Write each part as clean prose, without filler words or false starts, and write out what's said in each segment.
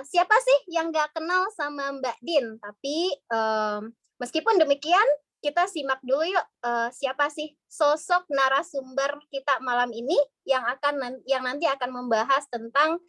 siapa sih yang nggak kenal sama Mbak Din? Tapi meskipun demikian, kita simak dulu yuk siapa sih sosok narasumber kita malam ini yang nanti akan membahas tentang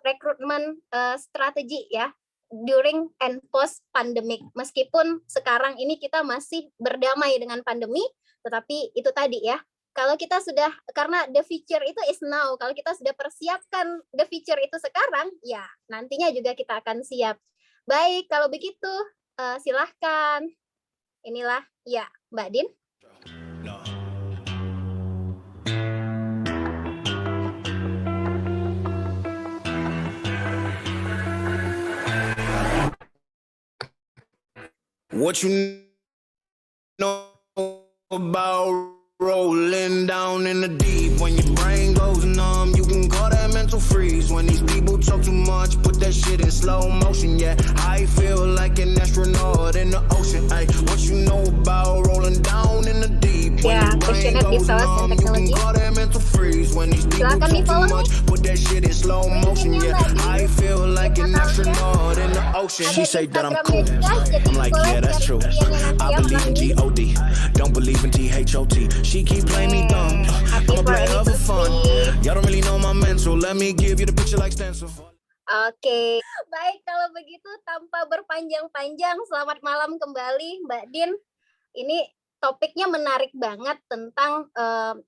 rekrutmen strategi ya during and post pandemic. Meskipun sekarang ini kita masih berdamai dengan pandemi, tetapi itu tadi ya. Kalau kita sudah, karena the future itu is now, kalau kita sudah persiapkan the future itu sekarang, ya nantinya juga kita akan siap. Baik, kalau begitu silahkan. Inilah, ya Mbak Din. What you know about rolling down in the deep? When your brain goes numb, you can call that mental freeze. When these people talk too much, put that shit in slow motion. Yeah, I feel like an astronaut in the ocean. Ay, what you know about rolling down in the deep? When your brain goes numb, you can call that mental freeze. When these people talk too much, put that shit in slow motion. Yeah, I feel like an astronaut in the ocean. She say that I'm cool. I'm like, yeah, that's true. I believe in G-O-D, don't believe in T-H-O-T. She keep playing me dumb. I'ma play her for fun. Y'all don't really know my mental. Let me give you the picture like stencil. Oke, baik kalau begitu tanpa berpanjang-panjang, selamat malam kembali Mbak Din. Ini topiknya menarik banget tentang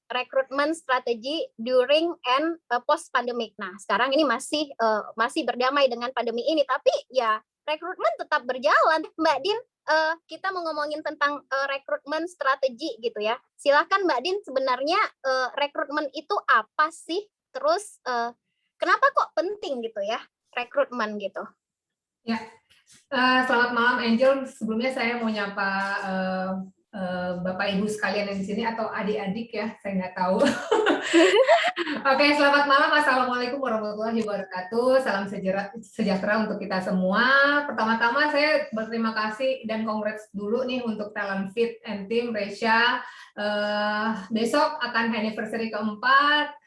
rekrutmen strategi during and post pandemic. Nah, sekarang ini masih berdamai dengan pandemi ini, tapi ya rekrutmen tetap berjalan. Mbak Din, kita mau ngomongin tentang rekrutmen strategi gitu ya. Silahkan Mbak Din, sebenarnya rekrutmen itu apa sih? Terus kenapa kok penting gitu ya rekrutmen gitu? Ya, selamat malam Angel. Sebelumnya saya mau nyapa Bapak Ibu sekalian yang di sini atau adik-adik ya, saya nggak tahu. Oke, selamat malam. Assalamualaikum warahmatullahi wabarakatuh. Salam sejahtera untuk kita semua. Pertama-tama saya berterima kasih dan congrats dulu nih untuk Talent Fit and Team Resya. Besok akan anniversary keempat.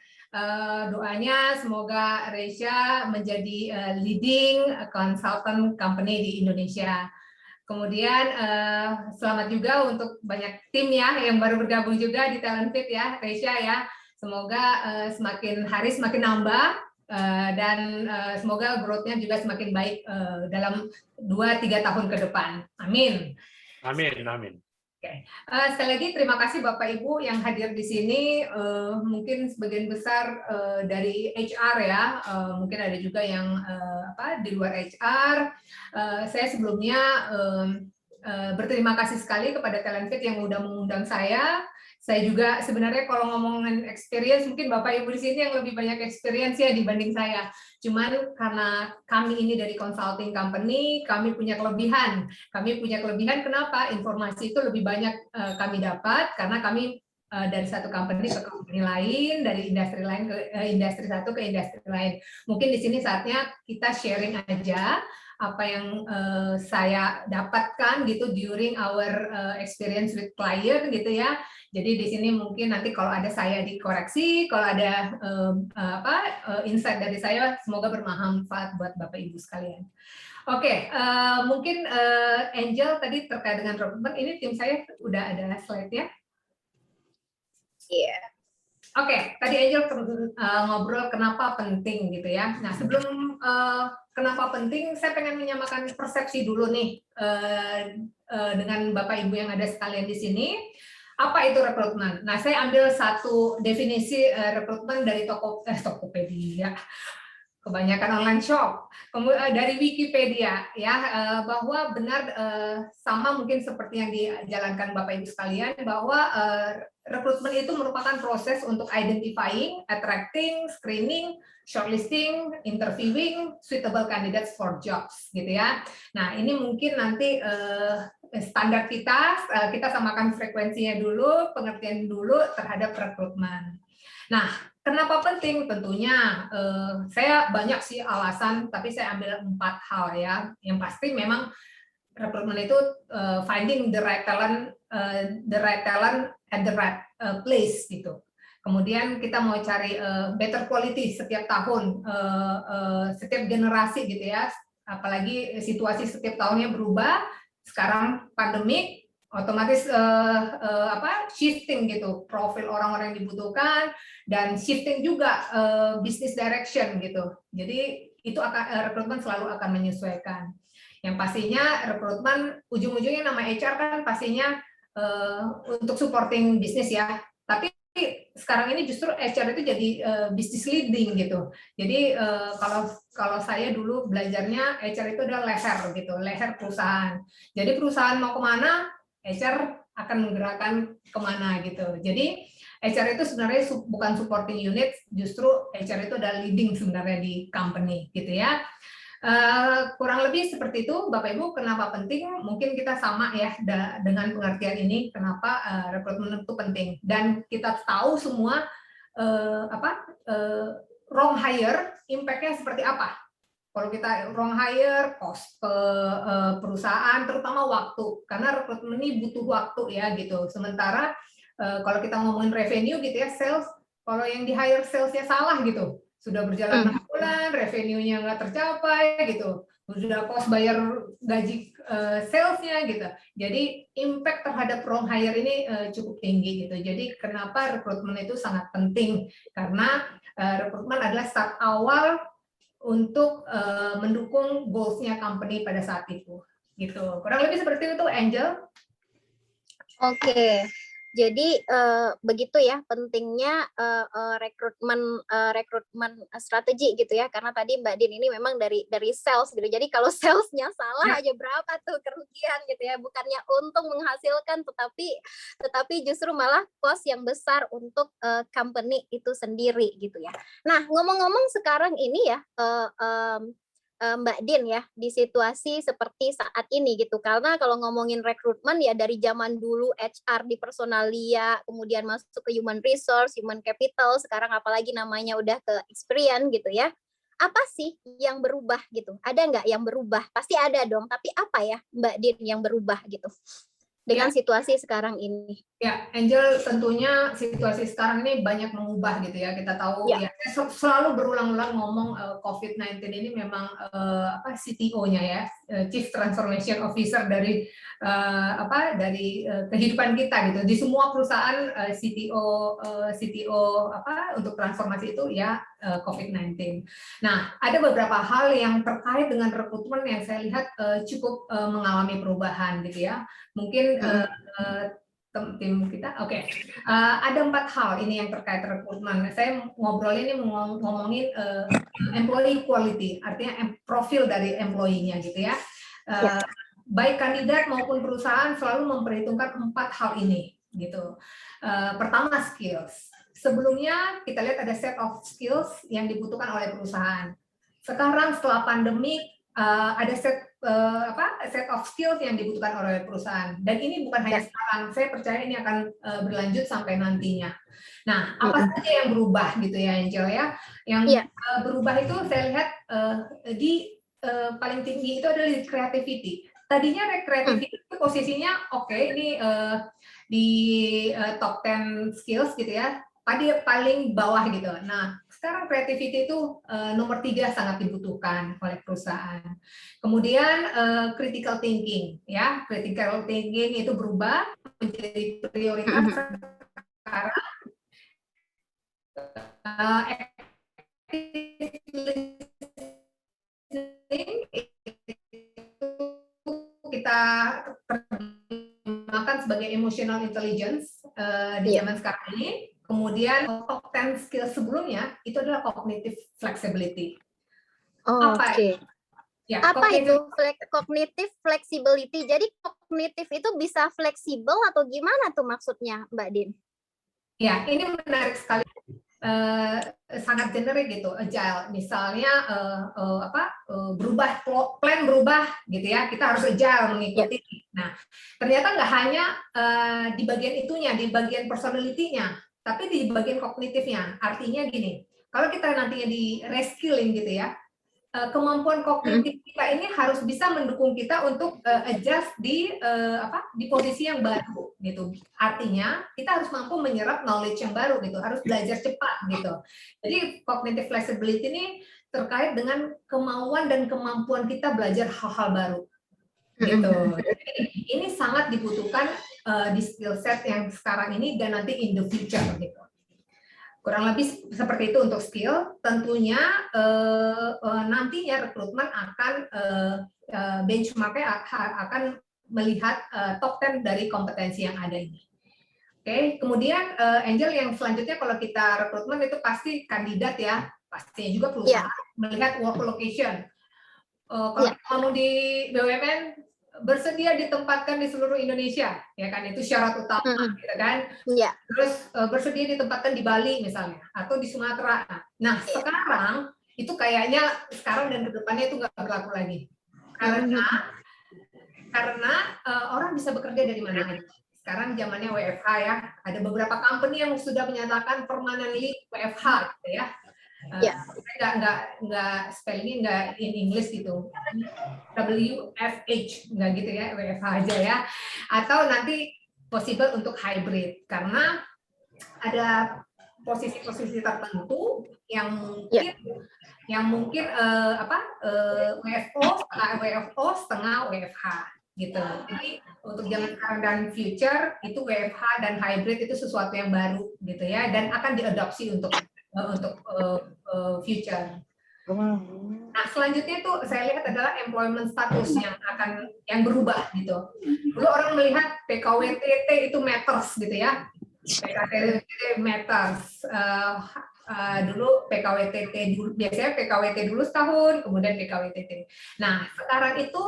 Doanya semoga Resya menjadi leading consultant company di Indonesia. Kemudian selamat juga untuk banyak tim ya yang baru bergabung juga di Talent Fit ya, Resya ya. Semoga semakin hari semakin nambah dan semoga growth-nya juga semakin baik dalam 2-3 tahun ke depan. Amin. Amin, amin. Oke. Sekali lagi terima kasih Bapak Ibu yang hadir di sini. Mungkin sebagian besar dari HR ya, mungkin ada juga yang di luar HR. Saya sebelumnya berterima kasih sekali kepada Talent Fit yang udah mengundang saya. Saya juga sebenarnya kalau ngomongin experience, mungkin Bapak Ibu di sini yang lebih banyak experience ya dibanding saya. Cuman karena kami ini dari consulting company, kami punya kelebihan. Kami punya kelebihan kenapa? Informasi itu lebih banyak kami dapat karena kami dari satu company ke company lain, dari industri lain ke industri satu ke industri lain. Mungkin di sini saatnya kita sharing aja apa yang saya dapatkan gitu during our experience with client gitu ya. Jadi di sini mungkin nanti kalau ada saya dikoreksi, kalau ada insight dari saya semoga bermanfaat buat Bapak Ibu sekalian. Oke, mungkin Angel tadi terkait dengan rekrutmen, ini tim saya udah ada slide-nya. Iya. Oke, tadi Angel ngobrol kenapa penting gitu ya. Nah sebelum kenapa penting, saya pengen menyamakan persepsi dulu nih dengan Bapak Ibu yang ada sekalian di sini. Apa itu rekrutmen? Nah, saya ambil satu definisi rekrutmen dari Tokopedia, kebanyakan online shop, kemudian dari Wikipedia ya, bahwa benar sama mungkin seperti yang dijalankan Bapak Ibu sekalian, bahwa rekrutmen itu merupakan proses untuk identifying, attracting, screening, shortlisting, interviewing suitable candidates for jobs gitu ya. Nah, ini mungkin nanti standar kita samakan frekuensinya dulu, pengertian dulu terhadap rekrutmen. Nah, kenapa penting? Tentunya saya banyak sih alasan, tapi saya ambil 4 hal ya. Yang pasti memang rekrutmen itu finding the right talent at the right place gitu. Kemudian kita mau cari better quality setiap tahun, setiap generasi gitu ya. Apalagi situasi setiap tahunnya berubah. Sekarang pandemik, otomatis shifting gitu, profil orang-orang yang dibutuhkan, dan shifting juga business direction gitu. Jadi itu rekrutmen selalu akan menyesuaikan. Yang pastinya rekrutmen ujung-ujungnya nama HR kan pastinya untuk supporting bisnis ya. Tapi sekarang ini justru HR itu jadi business leading gitu. Jadi kalau saya dulu belajarnya HR itu adalah leher gitu, leher perusahaan. Jadi perusahaan mau kemana, HR akan menggerakkan kemana gitu. Jadi HR itu sebenarnya bukan supporting unit, justru HR itu adalah leading sebenarnya di company gitu ya. Kurang lebih seperti itu, Bapak Ibu. Kenapa penting? Mungkin kita sama ya dengan pengertian ini. Kenapa rekrutmen itu penting? Dan kita tahu semua wrong hire, impact-nya seperti apa? Kalau kita wrong hire, cost ke perusahaan, terutama waktu, karena rekrutmen ini butuh waktu ya gitu. Sementara kalau kita ngomongin revenue gitu ya, sales, kalau yang di hire salesnya salah gitu, sudah berjalan 6 bulan, revenue-nya nggak tercapai gitu, sudah cost bayar gaji salesnya gitu. Jadi impact terhadap wrong hire ini cukup tinggi gitu. Jadi kenapa rekrutmen itu sangat penting? Karena rekrutmen adalah start awal untuk mendukung goals-nya company pada saat itu. Gitu. Kurang lebih seperti itu, Angel. Oke. Jadi begitu ya pentingnya rekrutmen strategi gitu ya, karena tadi Mbak Din ini memang dari sales gitu. Jadi kalau salesnya salah aja berapa tuh kerugian gitu ya, bukannya untung menghasilkan, tetapi justru malah cost yang besar untuk company itu sendiri gitu ya. Nah ngomong-ngomong sekarang ini ya. Mbak Din ya, di situasi seperti saat ini gitu, karena kalau ngomongin rekrutmen ya dari zaman dulu HR di Personalia, kemudian masuk ke human resource, human capital, sekarang apalagi namanya udah ke experience gitu ya. Apa sih yang berubah gitu? Ada nggak yang berubah? Pasti ada dong, tapi apa ya Mbak Din yang berubah gitu dengan situasi sekarang ini? Ya, Angel, tentunya situasi sekarang ini banyak mengubah gitu ya. Kita tahu ya, saya selalu berulang-ulang ngomong COVID-19 ini memang CTO-nya ya, Chief Transformation Officer dari kehidupan kita gitu. Di semua perusahaan CTO untuk transformasi itu ya COVID-19. Nah, ada beberapa hal yang terkait dengan rekrutmen yang saya lihat cukup mengalami perubahan gitu ya. Mungkin tim kita, oke. Ada 4 hal ini yang terkait rekrutmen. Saya ngobrolin ini ngomongin employee quality, artinya profil dari employee-nya gitu ya. Baik kandidat maupun perusahaan selalu memperhitungkan 4 hal ini gitu. Pertama, skills. Sebelumnya kita lihat ada set of skills yang dibutuhkan oleh perusahaan. Sekarang setelah pandemi ada set of skills yang dibutuhkan oleh perusahaan, dan ini bukan hanya sekarang, saya percaya ini akan berlanjut sampai nantinya. Nah, apa saja yang berubah gitu ya, Angel ya? Yang berubah itu saya lihat paling tinggi itu adalah creativity. Tadinya creativity itu posisinya ini di top 10 skills gitu ya, tadi paling bawah gitu. Nah, sekarang creativity itu nomor 3 sangat dibutuhkan oleh perusahaan. Kemudian critical thinking, ya, critical thinking itu berubah menjadi prioritas sekarang. Kita terjemahkan sebagai emotional intelligence di zaman sekarang ini. Kemudian top 10 skill sebelumnya itu adalah cognitive flexibility. Oke. Ya, apa itu cognitive flexibility? Jadi kognitif itu bisa fleksibel atau gimana tuh maksudnya, Mbak Din? Ya, ini menarik sekali. Sangat generik gitu, agile. Misalnya plan berubah gitu ya, kita harus agile mengikuti. Nah, ternyata nggak hanya di bagian itunya, di bagian personality-nya, tapi di bagian kognitifnya. Artinya gini, kalau kita nantinya di reskilling gitu ya, kemampuan kognitif kita ini harus bisa mendukung kita untuk adjust di posisi yang baru gitu. Artinya kita harus mampu menyerap knowledge yang baru gitu, harus belajar cepat gitu. Jadi cognitive flexibility ini terkait dengan kemauan dan kemampuan kita belajar hal-hal baru gitu. Jadi ini sangat dibutuhkan di skill set yang sekarang ini dan nanti in the future gitu. Kurang lebih seperti itu untuk skill. Tentunya nantinya rekrutmen akan benchmarknya akan melihat top 10 dari kompetensi yang ada ini. Oke, kemudian Angel yang selanjutnya kalau kita rekrutmen itu pasti kandidat ya, pastinya juga perusahaan melihat work location. Kalau kita ngomong di BUMN bersedia ditempatkan di seluruh Indonesia, ya kan, itu syarat utama, gitu kan. Terus bersedia ditempatkan di Bali misalnya, atau di Sumatera. Nah, sekarang itu kayaknya sekarang dan kedepannya itu nggak berlaku lagi, karena orang bisa bekerja dari mana aja. Sekarang zamannya WFH ya, ada beberapa company yang sudah menyatakan permanently WFH, gitu ya. Nggak spellingnya nggak in English gitu, WFH nggak gitu ya, WFH aja ya, atau nanti possible untuk hybrid karena ada posisi-posisi tertentu yang mungkin WFO setengah WFH gitu. Jadi untuk zaman sekarang dan future itu WFH dan hybrid itu sesuatu yang baru gitu ya, dan akan diadopsi untuk future. Nah, selanjutnya itu saya lihat adalah employment status yang berubah gitu. Dulu orang melihat PKWTT itu matters gitu ya. PKWTT matters. Dulu PKWTT biasanya PKWT dulu setahun, kemudian PKWTT. Nah, sekarang itu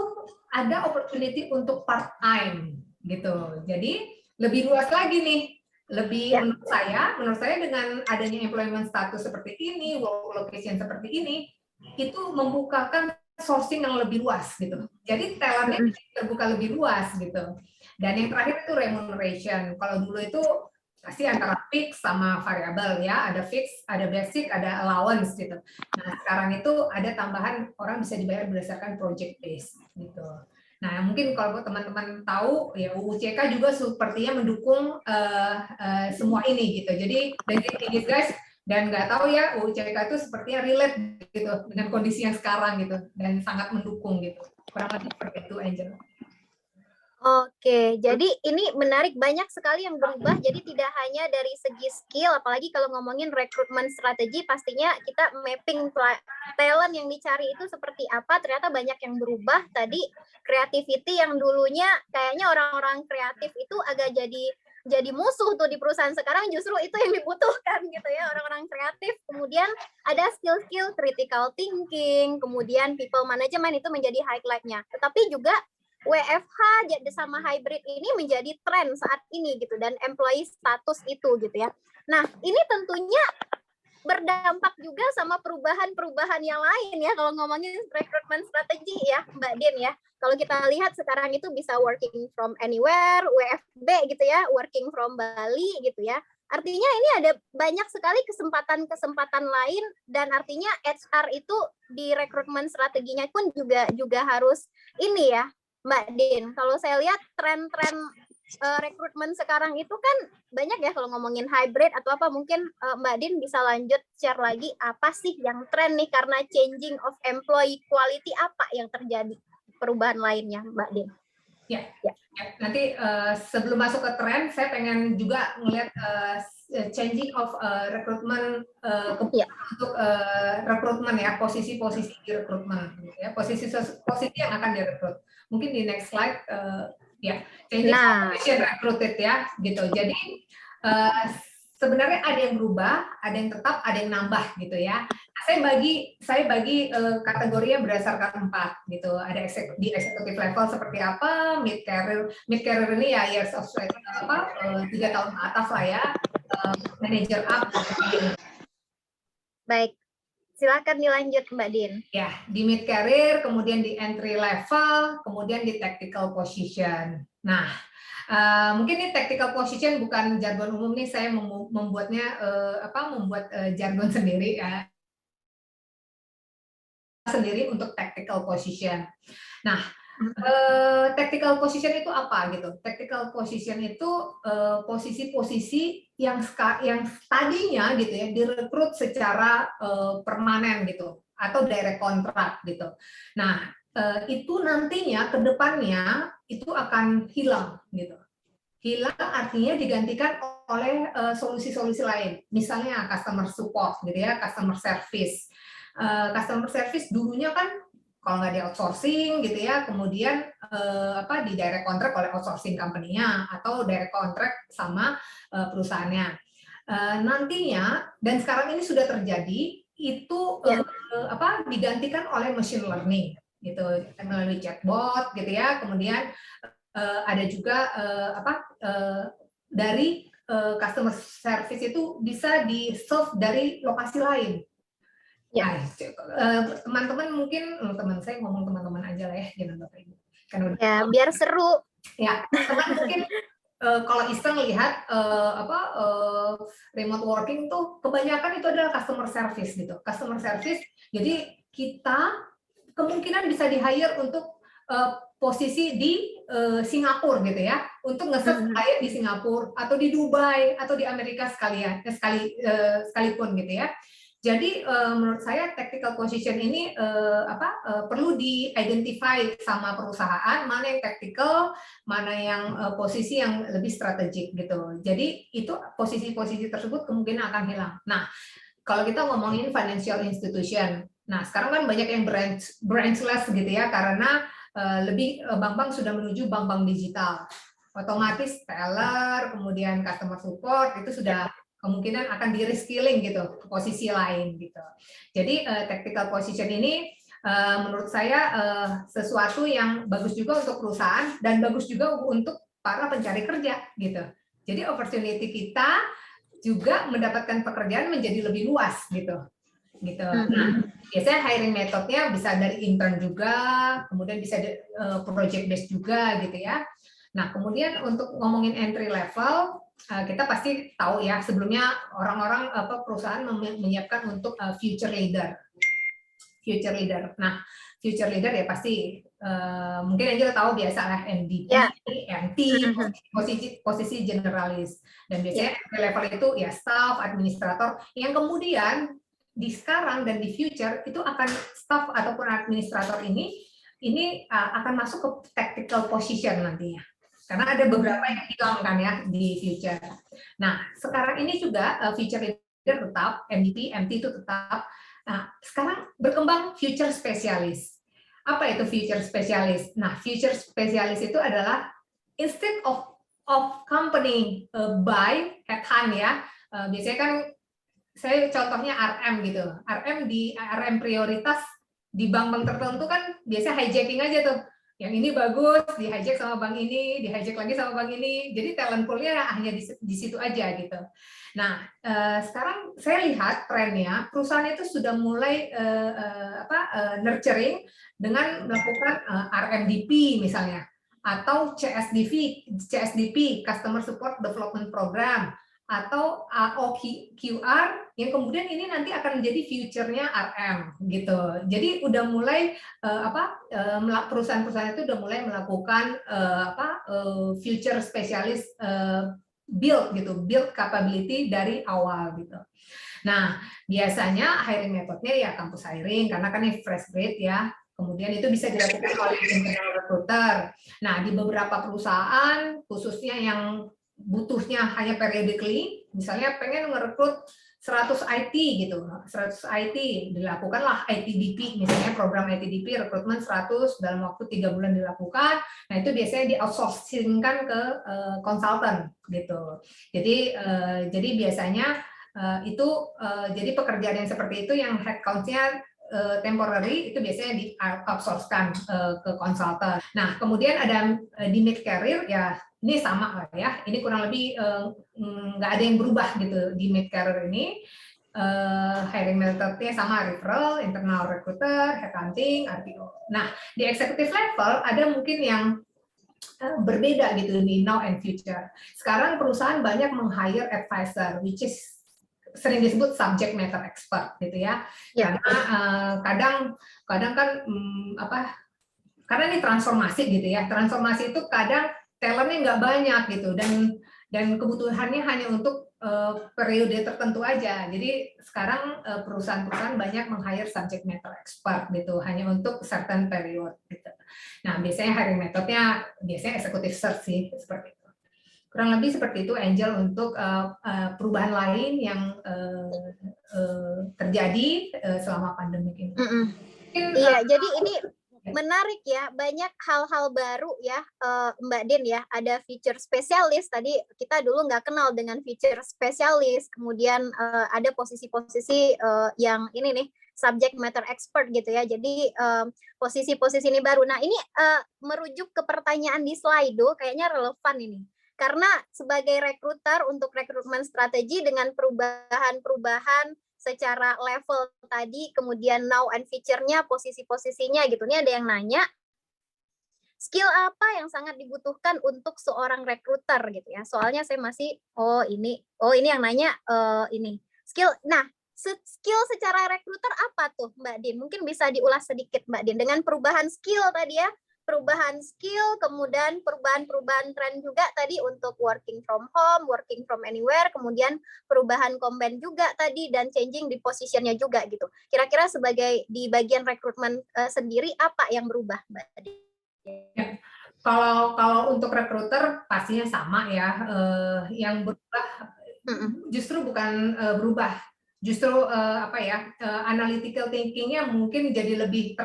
ada opportunity untuk part time gitu. Jadi lebih luas lagi nih. Menurut saya dengan adanya employment status seperti ini, work location seperti ini, itu membukakan sourcing yang lebih luas gitu. Jadi talentnya terbuka lebih luas gitu. Dan yang terakhir itu remuneration. Kalau dulu itu pasti antara fix sama variabel ya, ada fix, ada basic, ada allowance gitu. Nah, sekarang itu ada tambahan orang bisa dibayar berdasarkan project base gitu. Nah, mungkin kalau teman-teman tahu, ya UUCK juga sepertinya mendukung semua ini gitu. Jadi, ini guys, dan nggak tahu ya, UUCK itu sepertinya relate gitu dengan kondisi yang sekarang gitu, dan sangat mendukung gitu. Kurang lebih seperti itu, Angel. Oke, jadi ini menarik, banyak sekali yang berubah. Jadi tidak hanya dari segi skill, apalagi kalau ngomongin rekrutmen strategi, pastinya kita mapping talent yang dicari itu seperti apa. Ternyata banyak yang berubah. Tadi creativity yang dulunya kayaknya orang-orang kreatif itu agak jadi musuh tuh di perusahaan sekarang, justru itu yang dibutuhkan gitu ya, orang-orang kreatif. Kemudian ada skill-skill critical thinking, kemudian people management itu menjadi highlight-nya. Tetapi juga WFH sama hybrid ini menjadi tren saat ini gitu, dan employee status itu gitu ya. Nah, ini tentunya berdampak juga sama perubahan-perubahan yang lain ya, kalau ngomongin recruitment strategi ya, Mbak Din ya. Kalau kita lihat sekarang itu bisa working from anywhere, WFB gitu ya, working from Bali gitu ya. Artinya ini ada banyak sekali kesempatan-kesempatan lain, dan artinya HR itu di recruitment strateginya pun juga harus ini ya, Mbak Din. Kalau saya lihat tren-tren rekrutmen sekarang itu kan banyak ya, kalau ngomongin hybrid atau apa, mungkin Mbak Din bisa lanjut share lagi apa sih yang tren nih, karena changing of employee quality, apa yang terjadi perubahan lainnya, Mbak Din? Ya. Nanti sebelum masuk ke tren, saya pengen juga ngelihat changing of rekrutmen untuk rekrutmen ya, posisi-posisi di rekrutmen ya, posisi yang akan direkrut. Mungkin di next slide ya, changing position recruited ya gitu. Jadi sebenarnya ada yang berubah, ada yang tetap, ada yang nambah gitu ya. Nah, saya bagi kategorinya berdasarkan 4 gitu. Ada di executive level seperti apa, mid career ini ya years of 3 tahun ke atas lah ya, manager up. Baik, silakan dilanjut Mbak Din. Ya, di mid career, kemudian di entry level, kemudian di tactical position. Nah, mungkin ini tactical position bukan jargon umum nih, saya membuatnya membuat jargon sendiri ya. sendiri untuk tactical position. Nah, tactical position itu apa gitu? Tactical position itu posisi-posisi yang tadinya gitu ya direkrut secara permanen gitu atau direct contract gitu. Nah, itu nantinya ke depannya itu akan hilang gitu. Hilang artinya digantikan oleh solusi-solusi lain. Misalnya customer support gitu ya, customer service. Customer service dulunya kan kalau nggak di outsourcing gitu ya, kemudian di direct contract oleh outsourcing company-nya atau direct contract sama perusahaannya. Nantinya dan sekarang ini sudah terjadi itu digantikan oleh machine learning gitu melalui chatbot gitu ya. Kemudian ada juga dari customer service itu bisa di serve dari lokasi lain. Ya. Nah, teman-teman mungkin teman saya ngomong teman-teman aja lah ya, jangan Bapak Ibu. Ya, biar seru. Ya, teman mungkin kalau iseng lihat remote working tuh kebanyakan itu adalah customer service gitu. Customer service, jadi kita kemungkinan bisa di-hire untuk posisi di Singapura gitu ya, untuk nge-serve klien di Singapura atau di Dubai atau di Amerika sekalipun gitu ya. Jadi menurut saya tactical position ini perlu di-identify sama perusahaan mana yang tactical, mana yang posisi yang lebih strategik gitu. Jadi itu posisi-posisi tersebut kemungkinan akan hilang. Nah, kalau kita ngomongin financial institution, nah sekarang kan banyak yang branchless gitu ya, karena lebih bank-bank sudah menuju bank-bank digital. Otomatis teller, kemudian customer support itu sudah kemungkinan akan di reskilling gitu ke posisi lain gitu. Jadi tactical position ini menurut saya sesuatu yang bagus juga untuk perusahaan dan bagus juga untuk para pencari kerja gitu. Jadi opportunity kita juga mendapatkan pekerjaan menjadi lebih luas gitu. Nah, biasanya hiring metodenya bisa dari intern juga, kemudian bisa project based juga gitu ya. Nah, kemudian untuk ngomongin entry level, kita pasti tahu ya sebelumnya orang-orang perusahaan menyiapkan untuk future leader. Nah, future leader ya pasti mungkin Angel tahu biasa lah MDP, MT, posisi generalis. Dan biasanya entry level itu ya staff, administrator yang kemudian di sekarang dan di future itu akan staff ataupun administrator ini akan masuk ke tactical position nantinya. Karena ada beberapa yang hilang kan ya di future. Nah, sekarang ini juga future leader tetap, MDP, MT itu tetap. Nah, sekarang berkembang future specialist. Apa itu future specialist? Nah, future specialist itu adalah instead of company buy headhunt ya. Biasanya kan saya contohnya RM gitu. RM prioritas di bank-bank tertentu kan biasa hijacking aja tuh. Yang ini bagus, di hijack sama bank ini, di hijack lagi sama bank ini. Jadi talent pool-nya hanya di situ aja gitu. Nah, sekarang saya lihat trennya perusahaan itu sudah mulai nurturing dengan melakukan RMDP misalnya atau CSDP, Customer Support Development Program, atau OKR yang kemudian ini nanti akan menjadi future-nya RM gitu. Jadi udah mulai perusahaan-perusahaan itu udah mulai melakukan future specialist build capability dari awal gitu. Nah, biasanya hiring methodnya ya kampus hiring karena kan ini fresh grade ya. Kemudian itu bisa dilakukan oleh internal recruiter. Nah, di beberapa perusahaan khususnya yang butuhnya hanya periodically, misalnya pengen ngerekrut 100 IT gitu, 100 IT, dilakukanlah ITDP, misalnya program ITDP, rekrutmen 100 dalam waktu 3 bulan dilakukan, nah itu biasanya di-outsourcing-kan ke konsultan gitu. Jadi biasanya jadi pekerjaan yang seperti itu yang headcount-nya temporary itu biasanya di-outsource-kan ke konsultan. Nah, kemudian ada di mid-career ya ini sama lah ya, ini kurang lebih nggak ada yang berubah gitu di mid-career ini. Hiring methodnya sama, referral, internal recruiter, headhunting, RPO. Nah, di executive level ada mungkin yang berbeda gitu di now and future. Sekarang perusahaan banyak meng-hire advisor, which is sering disebut subject matter expert gitu ya. Ya. Karena kadang kan karena ini transformasi gitu ya. Transformasi itu kadang talentnya nggak banyak gitu, dan kebutuhannya hanya untuk periode tertentu aja. Jadi sekarang perusahaan-perusahaan banyak meng-hire subject matter expert gitu, hanya untuk certain period gitu. Nah, biasanya hiring metodenya biasanya executive search sih, seperti itu. Kurang lebih seperti itu, Angel, untuk perubahan lain yang terjadi selama pandemi ini. Iya, jadi ini menarik ya, banyak hal-hal baru ya, Mbak Din ya. Ada feature spesialis, tadi kita dulu nggak kenal dengan feature spesialis, kemudian ada posisi-posisi yang ini nih, subject matter expert gitu ya. Jadi posisi-posisi ini baru. Nah, ini merujuk ke pertanyaan di Slido, kayaknya relevan ini. Karena sebagai rekruter untuk rekrutmen strategi dengan perubahan-perubahan secara level tadi, kemudian now and feature-nya, posisi-posisinya gitu. Ini ada yang nanya, skill apa yang sangat dibutuhkan untuk seorang rekruter gitu ya. Soalnya saya masih, ini yang nanya ini. Skill, nah, skill secara rekruter apa tuh Mbak Din? Mungkin bisa diulas sedikit Mbak Din, dengan perubahan skill tadi ya, perubahan skill, kemudian perubahan tren juga tadi untuk working from home, working from anywhere, kemudian perubahan combine juga tadi, dan changing di positionnya juga gitu. Kira-kira sebagai di bagian rekrutmen sendiri apa yang berubah, Mbak? Ya. Kalau untuk rekruter pastinya sama ya, yang berubah justru bukan berubah. Justru analytical thinking-nya mungkin jadi lebih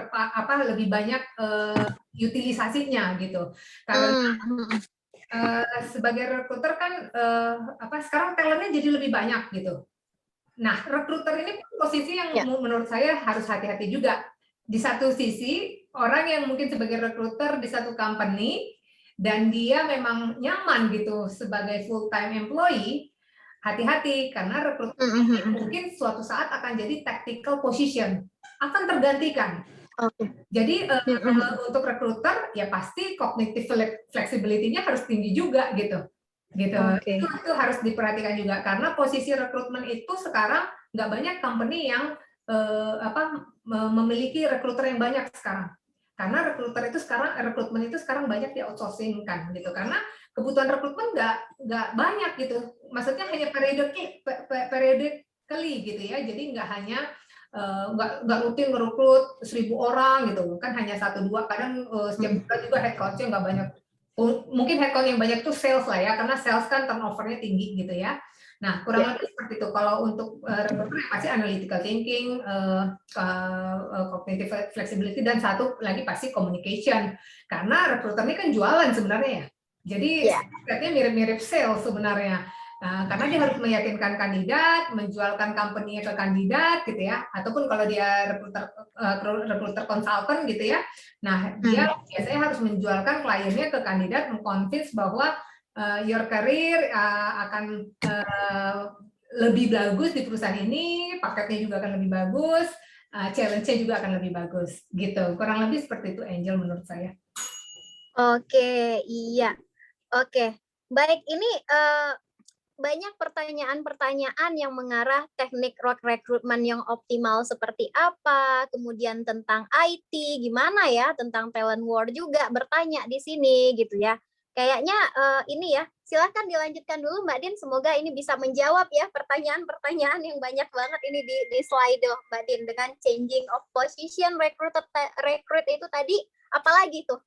lebih banyak utilisasinya gitu. Karena sebagai rekruter kan sekarang talentnya jadi lebih banyak gitu. Nah, rekruter ini posisi yang menurut saya harus hati-hati juga. Di satu sisi, orang yang mungkin sebagai rekruter di satu company dan dia memang nyaman gitu sebagai full time employee, hati-hati karena rekruter mungkin suatu saat akan jadi tactical position, akan tergantikan. Jadi untuk rekruter ya pasti cognitive flexibility-nya harus tinggi juga gitu. Itu harus diperhatikan juga, karena posisi rekrutmen itu sekarang nggak banyak company yang memiliki rekruter yang banyak sekarang. Karena rekrutmen itu sekarang banyak di outsourcing kan gitu, karena kebutuhan rekrutmen nggak banyak gitu, maksudnya hanya periodically gitu ya, jadi nggak hanya nggak rutin merekrut 1.000 orang gitu kan, hanya 1-2, kadang setiap bulan juga headcount-nya nggak banyak. Mungkin headcount yang banyak itu sales lah ya, karena sales kan turnover-nya tinggi gitu ya. Nah, kurang lebih seperti itu. Kalau untuk rekruter pasti analytical thinking, cognitive flexibility, dan satu lagi pasti communication. Karena rekruter ini kan jualan sebenarnya ya. Jadi setnya mirip-mirip sales sebenarnya. Nah, karena dia harus meyakinkan kandidat, menjualkan company-nya ke kandidat gitu ya. Ataupun kalau dia rekruter konsultan gitu ya. Nah, dia biasanya harus menjualkan kliennya ke kandidat, mengconvince bahwa your career akan lebih bagus di perusahaan ini, paketnya juga akan lebih bagus, challenge-nya juga akan lebih bagus, gitu. Kurang lebih seperti itu, Angel, menurut saya. Oke, iya. Oke, baik. Ini banyak pertanyaan-pertanyaan yang mengarah teknik rekrutmen yang optimal seperti apa, kemudian tentang IT, gimana ya, tentang talent war juga bertanya di sini, gitu ya. Kayaknya ini ya, silahkan dilanjutkan dulu Mbak Din, semoga ini bisa menjawab ya pertanyaan-pertanyaan yang banyak banget ini di slide Mbak Din, dengan changing of position, recruit itu tadi, apalagi tuh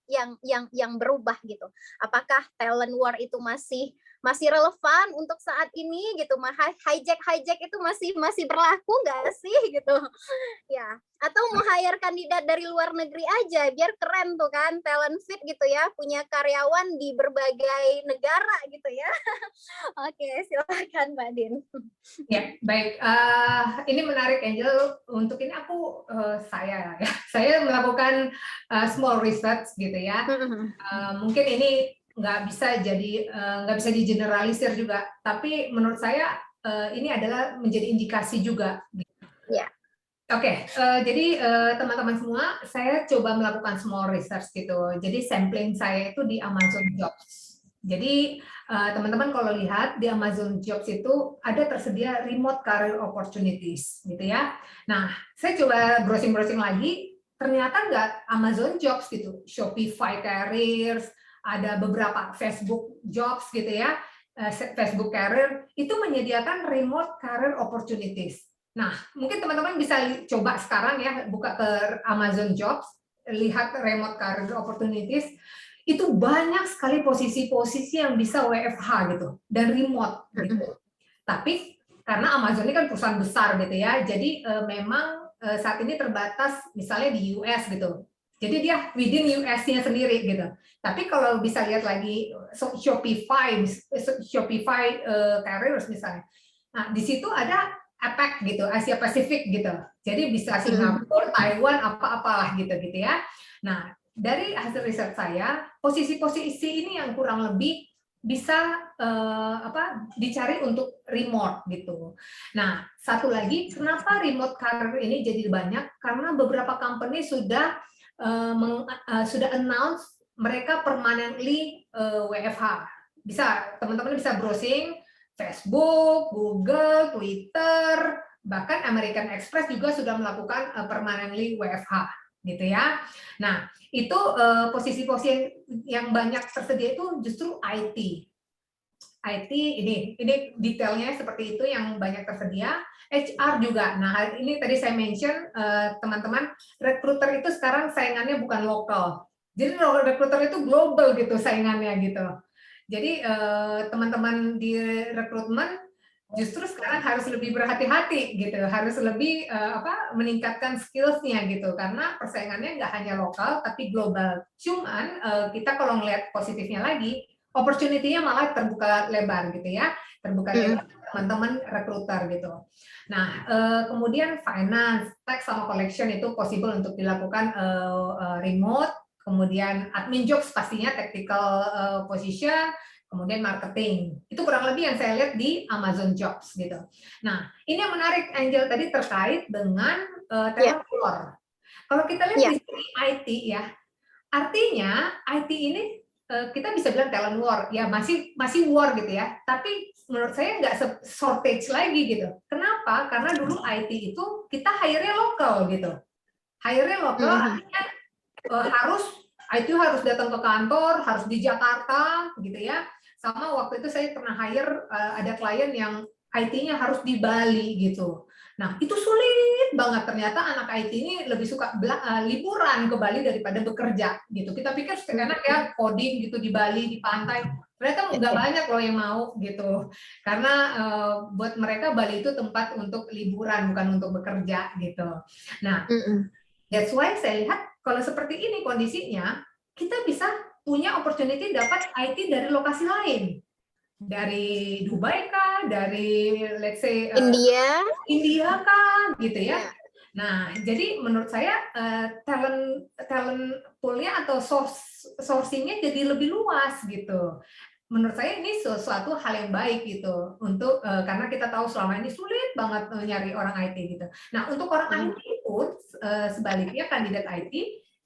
yang berubah gitu. Apakah talent war itu masih relevan untuk saat ini gitu, hijack itu masih berlaku nggak sih gitu ya, atau mau hire kandidat dari luar negeri aja biar keren tuh kan, talent fit gitu ya, punya karyawan di berbagai negara gitu ya. Oke, silakan Mbak Din. Ya, baik. Ini menarik, Angel. Untuk ini saya melakukan small research gitu ya. Mungkin ini nggak bisa digeneralisir juga, tapi menurut saya ini adalah menjadi indikasi juga. Ya. Oke, jadi teman-teman semua, saya coba melakukan small research gitu. Jadi sampling saya itu di Amazon Jobs. Jadi teman-teman kalau lihat di Amazon Jobs itu ada tersedia remote career opportunities, gitu ya. Nah, saya coba browsing-browsing lagi, ternyata nggak Amazon Jobs gitu, Shopify Careers, ada beberapa Facebook Jobs gitu ya, Facebook Career itu menyediakan remote career opportunities. Nah, mungkin teman-teman bisa coba sekarang ya, buka ke Amazon Jobs, lihat remote career opportunities. Itu banyak sekali posisi-posisi yang bisa WFH gitu dan remote gitu. Tapi karena Amazon ini kan perusahaan besar gitu ya, jadi memang saat ini terbatas misalnya di US gitu. Jadi dia within US-nya sendiri gitu. Tapi kalau bisa lihat lagi Shopify Careers misalnya. Nah, di situ ada APAC gitu, Asia Pasifik gitu. Jadi bisa Singapura, Taiwan, apa-apalah gitu ya. Nah, dari hasil riset saya, posisi-posisi ini yang kurang lebih bisa dicari untuk remote gitu. Nah, satu lagi, kenapa remote career ini jadi banyak? Karena beberapa company sudah announce mereka permanently WFH. Bisa teman-teman bisa browsing Facebook, Google, Twitter, bahkan American Express juga sudah melakukan permanently WFH gitu ya. Nah, itu posisi-posisi yang banyak tersedia itu justru IT. IT ini detailnya seperti itu yang banyak tersedia. HR juga. Nah, ini tadi saya mention teman-teman, recruiter itu sekarang saingannya bukan lokal. Jadi recruiter itu global gitu saingannya gitu. Jadi teman-teman di rekrutmen justru sekarang harus lebih berhati-hati gitu, harus lebih meningkatkan skills-nya gitu, karena persaingannya nggak hanya lokal tapi global. Cuman kita kalau ngelihat positifnya lagi, opportunity-nya malah terbuka lebar gitu ya, terbuka lebar teman-teman rekruter gitu. Nah, kemudian finance, tax sama collection itu possible untuk dilakukan remote. Kemudian admin jobs pastinya technical position, kemudian marketing. Itu kurang lebih yang saya lihat di Amazon Jobs gitu. Nah, ini yang menarik Angel tadi terkait dengan talent war. Kalau kita lihat di sini IT ya, artinya IT ini kita bisa bilang talent war, ya masih war gitu ya. Tapi menurut saya nggak shortage lagi gitu. Kenapa? Karena dulu IT itu kita hire-nya lokal gitu. Hire-nya lokal artinya itu harus datang ke kantor, harus di Jakarta gitu ya. Sama waktu itu saya pernah hire ada klien yang IT-nya harus di Bali gitu. Nah, itu sulit banget, ternyata anak IT ini lebih suka liburan ke Bali daripada bekerja gitu. Kita pikir enak ya coding gitu di Bali, di pantai. Ternyata nggak banyak loh yang mau gitu. Karena buat mereka Bali itu tempat untuk liburan, bukan untuk bekerja gitu. Nah, that's why saya lihat kalau seperti ini kondisinya, kita bisa punya opportunity dapat IT dari lokasi lain. Dari Dubai kah, dari let's say India kah, gitu ya. Nah, jadi menurut saya talent pool-nya atau sourcing-nya jadi lebih luas gitu. Menurut saya ini sesuatu hal yang baik gitu untuk karena kita tahu selama ini sulit banget nyari orang IT gitu. Nah, untuk orang IT pun sebaliknya kandidat IT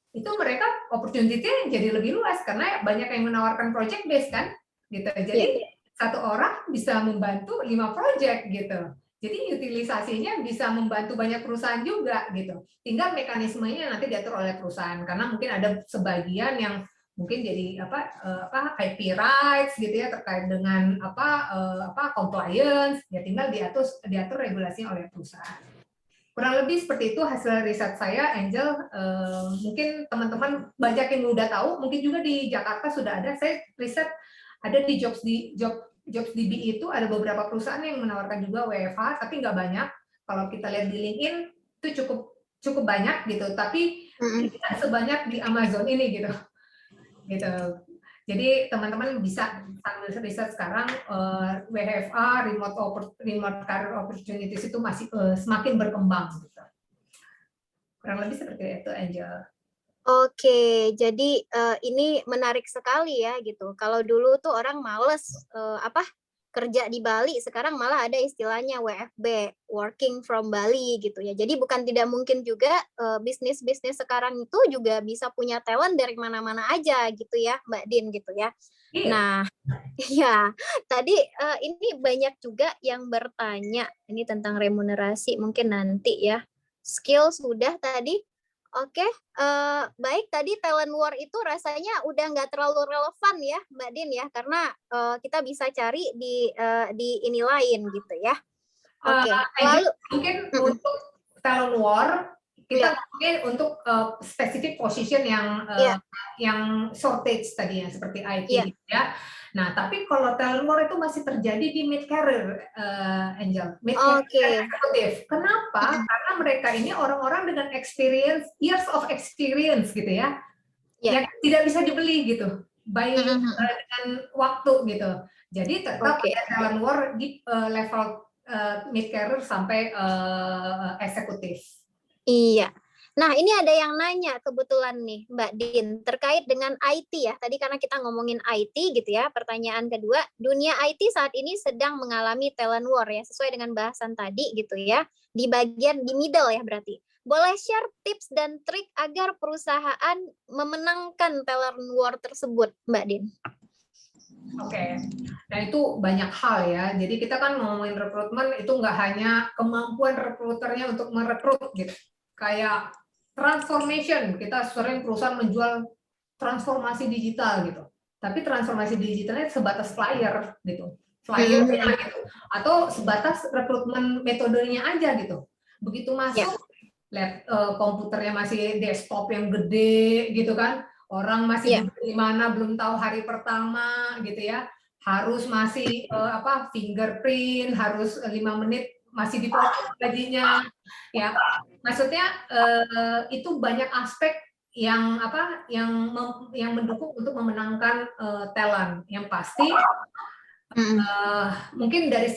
itu mereka opportunity-nya jadi lebih luas karena banyak yang menawarkan project base kan gitu. Jadi satu orang bisa membantu 5 project gitu. Jadi utilisasinya bisa membantu banyak perusahaan juga gitu. Tinggal mekanismenya nanti diatur oleh perusahaan karena mungkin ada sebagian yang mungkin jadi IP rights gitu ya terkait dengan compliance, ya tinggal diatur regulasinya oleh perusahaan. Kurang lebih seperti itu hasil riset saya, Angel. Mungkin teman-teman banyak yang udah tahu, mungkin juga di Jakarta sudah ada. Saya riset ada di JobsDB itu ada beberapa perusahaan yang menawarkan juga WFH, tapi nggak banyak. Kalau kita lihat di LinkedIn itu cukup banyak gitu, tapi tidak sebanyak di Amazon ini gitu. Jadi teman-teman bisa sambil riset sekarang WFH remote career opportunities itu masih semakin berkembang gitu. Kurang lebih seperti itu, Angel. Oke, jadi ini menarik sekali ya gitu. Kalau dulu tuh orang males kerja di Bali, sekarang malah ada istilahnya WFB, working from Bali gitu ya. Jadi bukan tidak mungkin juga bisnis-bisnis sekarang itu juga bisa punya talent dari mana-mana aja gitu ya, Mbak Din gitu ya. Iya. Nah, ya tadi ini banyak juga yang bertanya ini tentang remunerasi mungkin nanti ya. Skill sudah tadi. Oke, baik tadi talent war itu rasanya udah nggak terlalu relevan ya, Mbak Din ya, karena kita bisa cari di ini lain gitu ya. Oke, lalu Mungkin untuk talent war kita Ya. ngomongin untuk specific position yang Iya. yang shortage tadi ya seperti IT Iya. gitu ya. Nah, tapi kalau talent war itu masih terjadi di mid career, Angel, mid Oke. career eksekutif. Kenapa? Karena mereka ini orang-orang dengan experience, years of experience gitu ya, Iya. yang tidak bisa dibeli gitu, by dengan waktu gitu. Jadi tetap Oke. ada talent war di level mid career sampai eksekutif. Iya. Nah, ini ada yang nanya kebetulan nih, Mbak Din, terkait dengan IT ya. Tadi karena kita ngomongin IT gitu ya, pertanyaan kedua, dunia IT saat ini sedang mengalami talent war ya, sesuai dengan bahasan tadi gitu ya, di bagian di middle ya berarti. Boleh share tips dan trik agar perusahaan memenangkan talent war tersebut, Mbak Din? Oke, nah itu banyak hal ya. Jadi kita kan ngomongin rekrutmen itu nggak hanya kemampuan rekruternya untuk merekrut gitu. Kayak transformation, kita sering perusahaan menjual transformasi digital gitu. Tapi transformasi digitalnya sebatas flyer gitu. Flyernya gitu. Atau sebatas rekrutmen metodenya aja gitu. Begitu masuk, lihat komputernya masih desktop yang gede gitu kan. Orang masih di mana belum tahu hari pertama gitu ya, harus masih fingerprint, harus 5 menit masih dipotong gajinya ya. Maksudnya itu banyak aspek yang yang mendukung untuk memenangkan talent. Yang pasti mungkin dari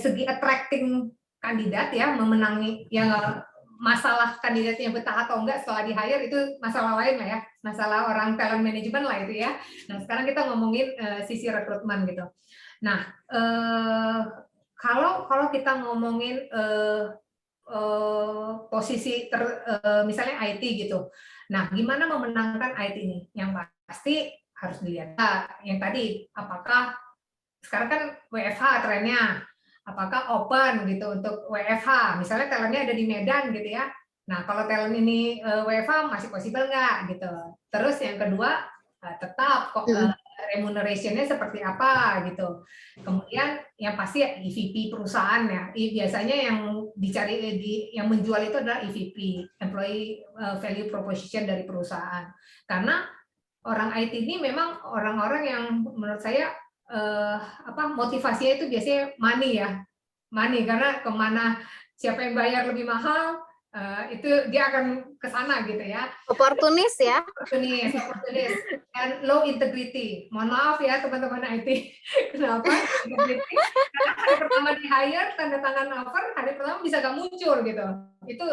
segi attracting kandidat ya, memenangi ya. Masalah kandidatnya betah atau enggak setelah di-hire itu masalah lain lah ya, masalah orang talent management lah itu ya. Nah, sekarang kita ngomongin sisi rekrutmen gitu. Nah, kalau kita ngomongin posisi misalnya IT gitu. Nah, gimana memenangkan IT ini? Yang pasti harus dilihat. Yang tadi, apakah sekarang kan WFH trennya, apakah open gitu untuk WFH, misalnya talentnya ada di Medan gitu ya. Nah, kalau talent ini WFH masih possible nggak gitu. Terus yang kedua, tetap kok remuneration-nya seperti apa gitu. Kemudian yang pasti ya EVP perusahaan ya. Biasanya yang dicari yang menjual itu adalah EVP, employee value proposition dari perusahaan. Karena orang IT ini memang orang-orang yang menurut saya motivasinya itu biasanya money karena kemana siapa yang bayar lebih mahal itu dia akan ke sana gitu ya. Oportunis ya. Oportunis and low integrity. Mohon maaf ya teman-teman IT. Kenapa? Integrity? Karena hari pertama di hire, tanda tangan offer, hari pertama bisa gak muncul gitu. Itu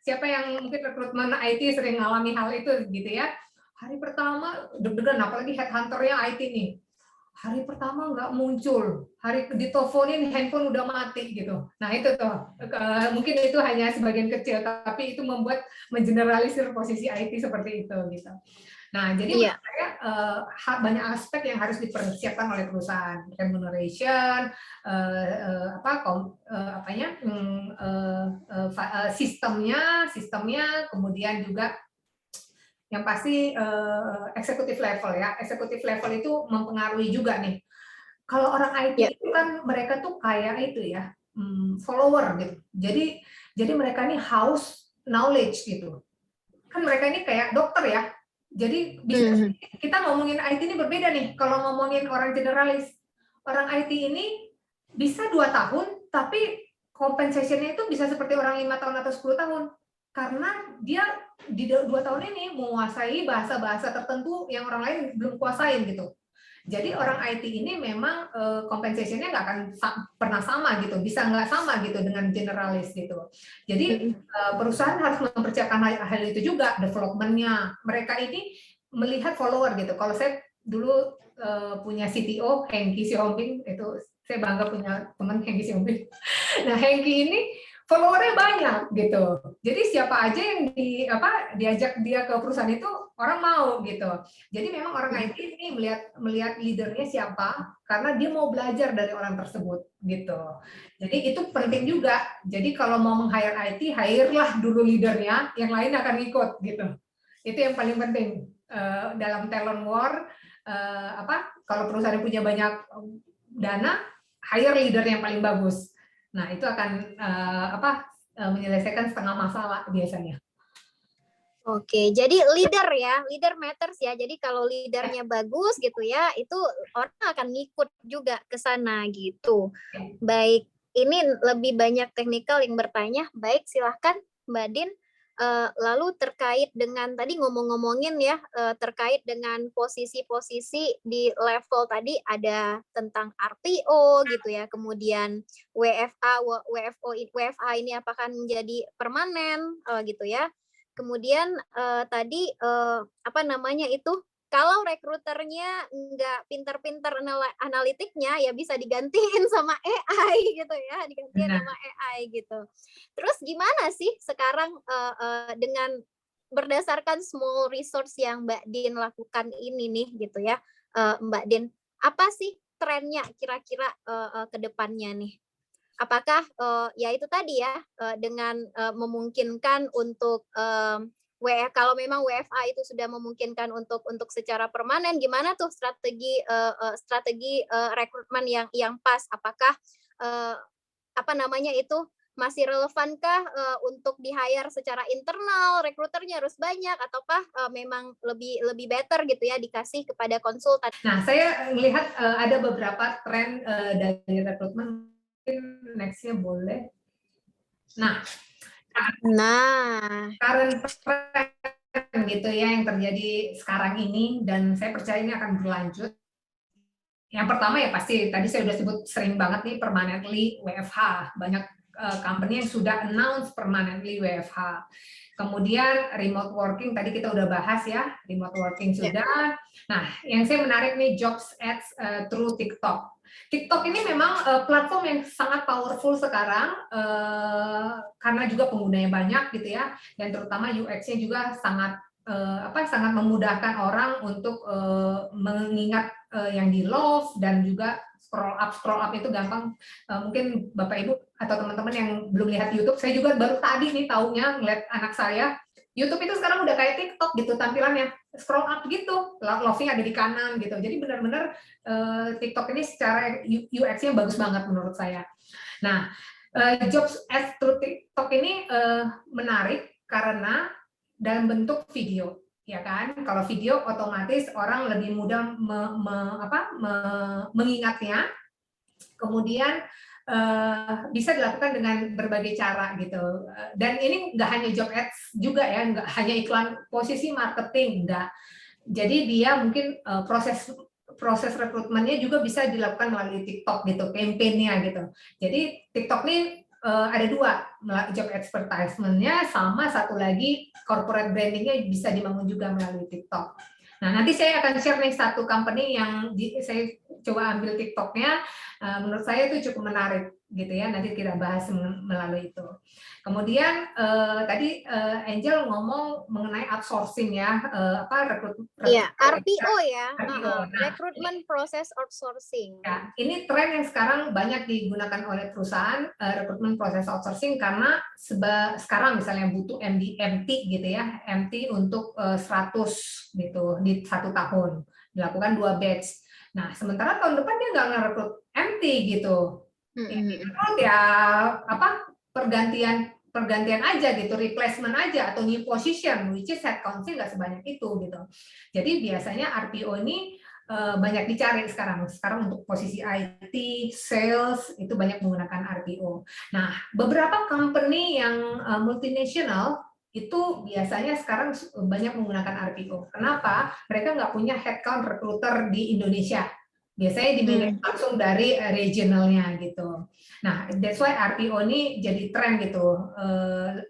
siapa yang mungkin rekrutmen IT sering ngalami hal itu gitu ya. Hari pertama deg-degan, apalagi headhunter-nya IT nih. Hari pertama nggak muncul, hari diteleponin handphone udah mati gitu. Nah itu tuh mungkin itu hanya sebagian kecil, tapi itu membuat mengeneralisir posisi IT seperti itu gitu. Nah jadi menurut saya banyak aspek yang harus dipersiapkan oleh perusahaan, remuneration, sistemnya, kemudian juga yang pasti eksekutif level ya. Eksekutif level itu mempengaruhi juga nih. Kalau orang IT itu kan mereka tuh kayak itu ya, follower gitu. Jadi mereka ini haus knowledge gitu. Kan mereka ini kayak dokter ya. Jadi bisa kita ngomongin IT ini berbeda nih. Kalau ngomongin orang generalis, orang IT ini bisa 2 tahun, tapi compensation-nya itu bisa seperti orang 5 tahun atau 10 tahun. Karena dia di 2 tahun ini menguasai bahasa-bahasa tertentu yang orang lain belum kuasain gitu. Jadi orang IT ini memang compensation-nya nggak akan pernah sama gitu, bisa nggak sama gitu dengan generalis gitu. Jadi perusahaan harus mempersiapkan hal itu juga, development-nya. Mereka ini melihat follower gitu. Kalau saya dulu punya CTO Hengki Siombing, itu saya bangga punya teman Hengki Siombing. Nah, Hengki ini followernya banyak gitu. Jadi siapa aja yang diajak dia ke perusahaan itu orang mau gitu. Jadi memang orang IT ini melihat leadernya siapa karena dia mau belajar dari orang tersebut gitu. Jadi itu penting juga. Jadi kalau mau meng-hire IT, hire-lah dulu leadernya, yang lain akan ikut gitu. Itu yang paling penting dalam talent war. Kalau perusahaan punya banyak dana, hire leader yang paling bagus. Nah, itu akan menyelesaikan setengah masalah biasanya. Oke, jadi leader ya, leader matters ya. Jadi kalau leadernya bagus gitu ya, itu orang akan ngikut juga ke sana gitu. Baik, ini lebih banyak teknikal yang bertanya. Baik, silahkan Mbak Din. Lalu terkait dengan tadi ngomong-ngomongin ya, terkait dengan posisi-posisi di level tadi ada tentang RPO gitu ya, kemudian WFA ini apakah menjadi permanen gitu ya. Kemudian tadi apa namanya itu, kalau rekruternya nggak pintar-pintar analitiknya ya bisa digantiin sama AI gitu ya, digantiin sama AI gitu. Terus gimana sih sekarang dengan berdasarkan small resource yang Mbak Din lakukan ini nih gitu ya, Mbak Din, apa sih trennya kira-kira ke depannya nih? Apakah ya itu tadi ya dengan memungkinkan untuk kalau memang WFA itu sudah memungkinkan untuk secara permanen, gimana tuh strategi rekrutmen yang pas? Apakah apa namanya itu masih relevankah untuk di-hire secara internal, rekruternya harus banyak, ataukah memang lebih better gitu ya dikasih kepada konsultan? Nah, saya melihat ada beberapa tren dari rekrutmen. Mungkin next-nya boleh. Nah, current trend gitu ya yang terjadi sekarang ini, dan saya percaya ini akan berlanjut. Yang pertama ya pasti tadi saya sudah sebut sering banget nih, permanently WFH. Banyak company yang sudah announce permanently WFH. Kemudian remote working tadi kita udah bahas ya, remote working sudah. Nah, yang saya menarik nih jobs ads through TikTok. TikTok ini memang platform yang sangat powerful sekarang karena juga penggunanya banyak gitu ya, dan terutama UX-nya juga sangat sangat memudahkan orang untuk mengingat yang di love, dan juga scroll up itu gampang. Mungkin Bapak Ibu atau teman-teman yang belum lihat YouTube, saya juga baru tadi nih taunya ngeliat anak saya, YouTube itu sekarang udah kayak TikTok gitu tampilannya, scroll up gitu, love-nya ada di kanan gitu. Jadi benar-benar TikTok ini secara UX-nya bagus banget menurut saya. Nah, jobs as through TikTok ini menarik karena dalam bentuk video, ya kan? Kalau video otomatis orang lebih mudah mengingatnya. Kemudian bisa dilakukan dengan berbagai cara gitu. Dan ini nggak hanya job ads juga ya, nggak hanya iklan posisi marketing, nggak. Jadi dia mungkin proses rekrutmennya juga bisa dilakukan melalui TikTok gitu, campaign-nya gitu. Jadi TikTok ini ada dua, job advertisement-nya, sama satu lagi corporate branding-nya bisa dibangun juga melalui TikTok. Nah, nanti saya akan share nih satu company yang saya coba ambil TikTok-nya, menurut saya itu cukup menarik gitu ya, nanti kita bahas melalui itu. Kemudian tadi Angel ngomong mengenai outsourcing ya, RPO ya, RPO. recruitment process outsourcing. Ya, ini tren yang sekarang banyak digunakan oleh perusahaan, recruitment process outsourcing, karena sekarang misalnya butuh MT gitu ya, MT untuk 100 gitu di 1 tahun, dilakukan 2 batch. Nah, sementara tahun depan dia nggak ngerekrut MT gitu. Ya pergantian aja gitu, replacement aja atau new position, which is headcount-nya nggak sebanyak itu gitu. Jadi biasanya RPO ini banyak dicari sekarang untuk posisi IT, sales itu banyak menggunakan RPO. Nah, beberapa company yang multinational itu biasanya sekarang banyak menggunakan RPO. Kenapa? Mereka nggak punya headcount recruiter di Indonesia. Biasanya dimiliki langsung dari regionalnya gitu. Nah, that's why RPO ini jadi tren gitu.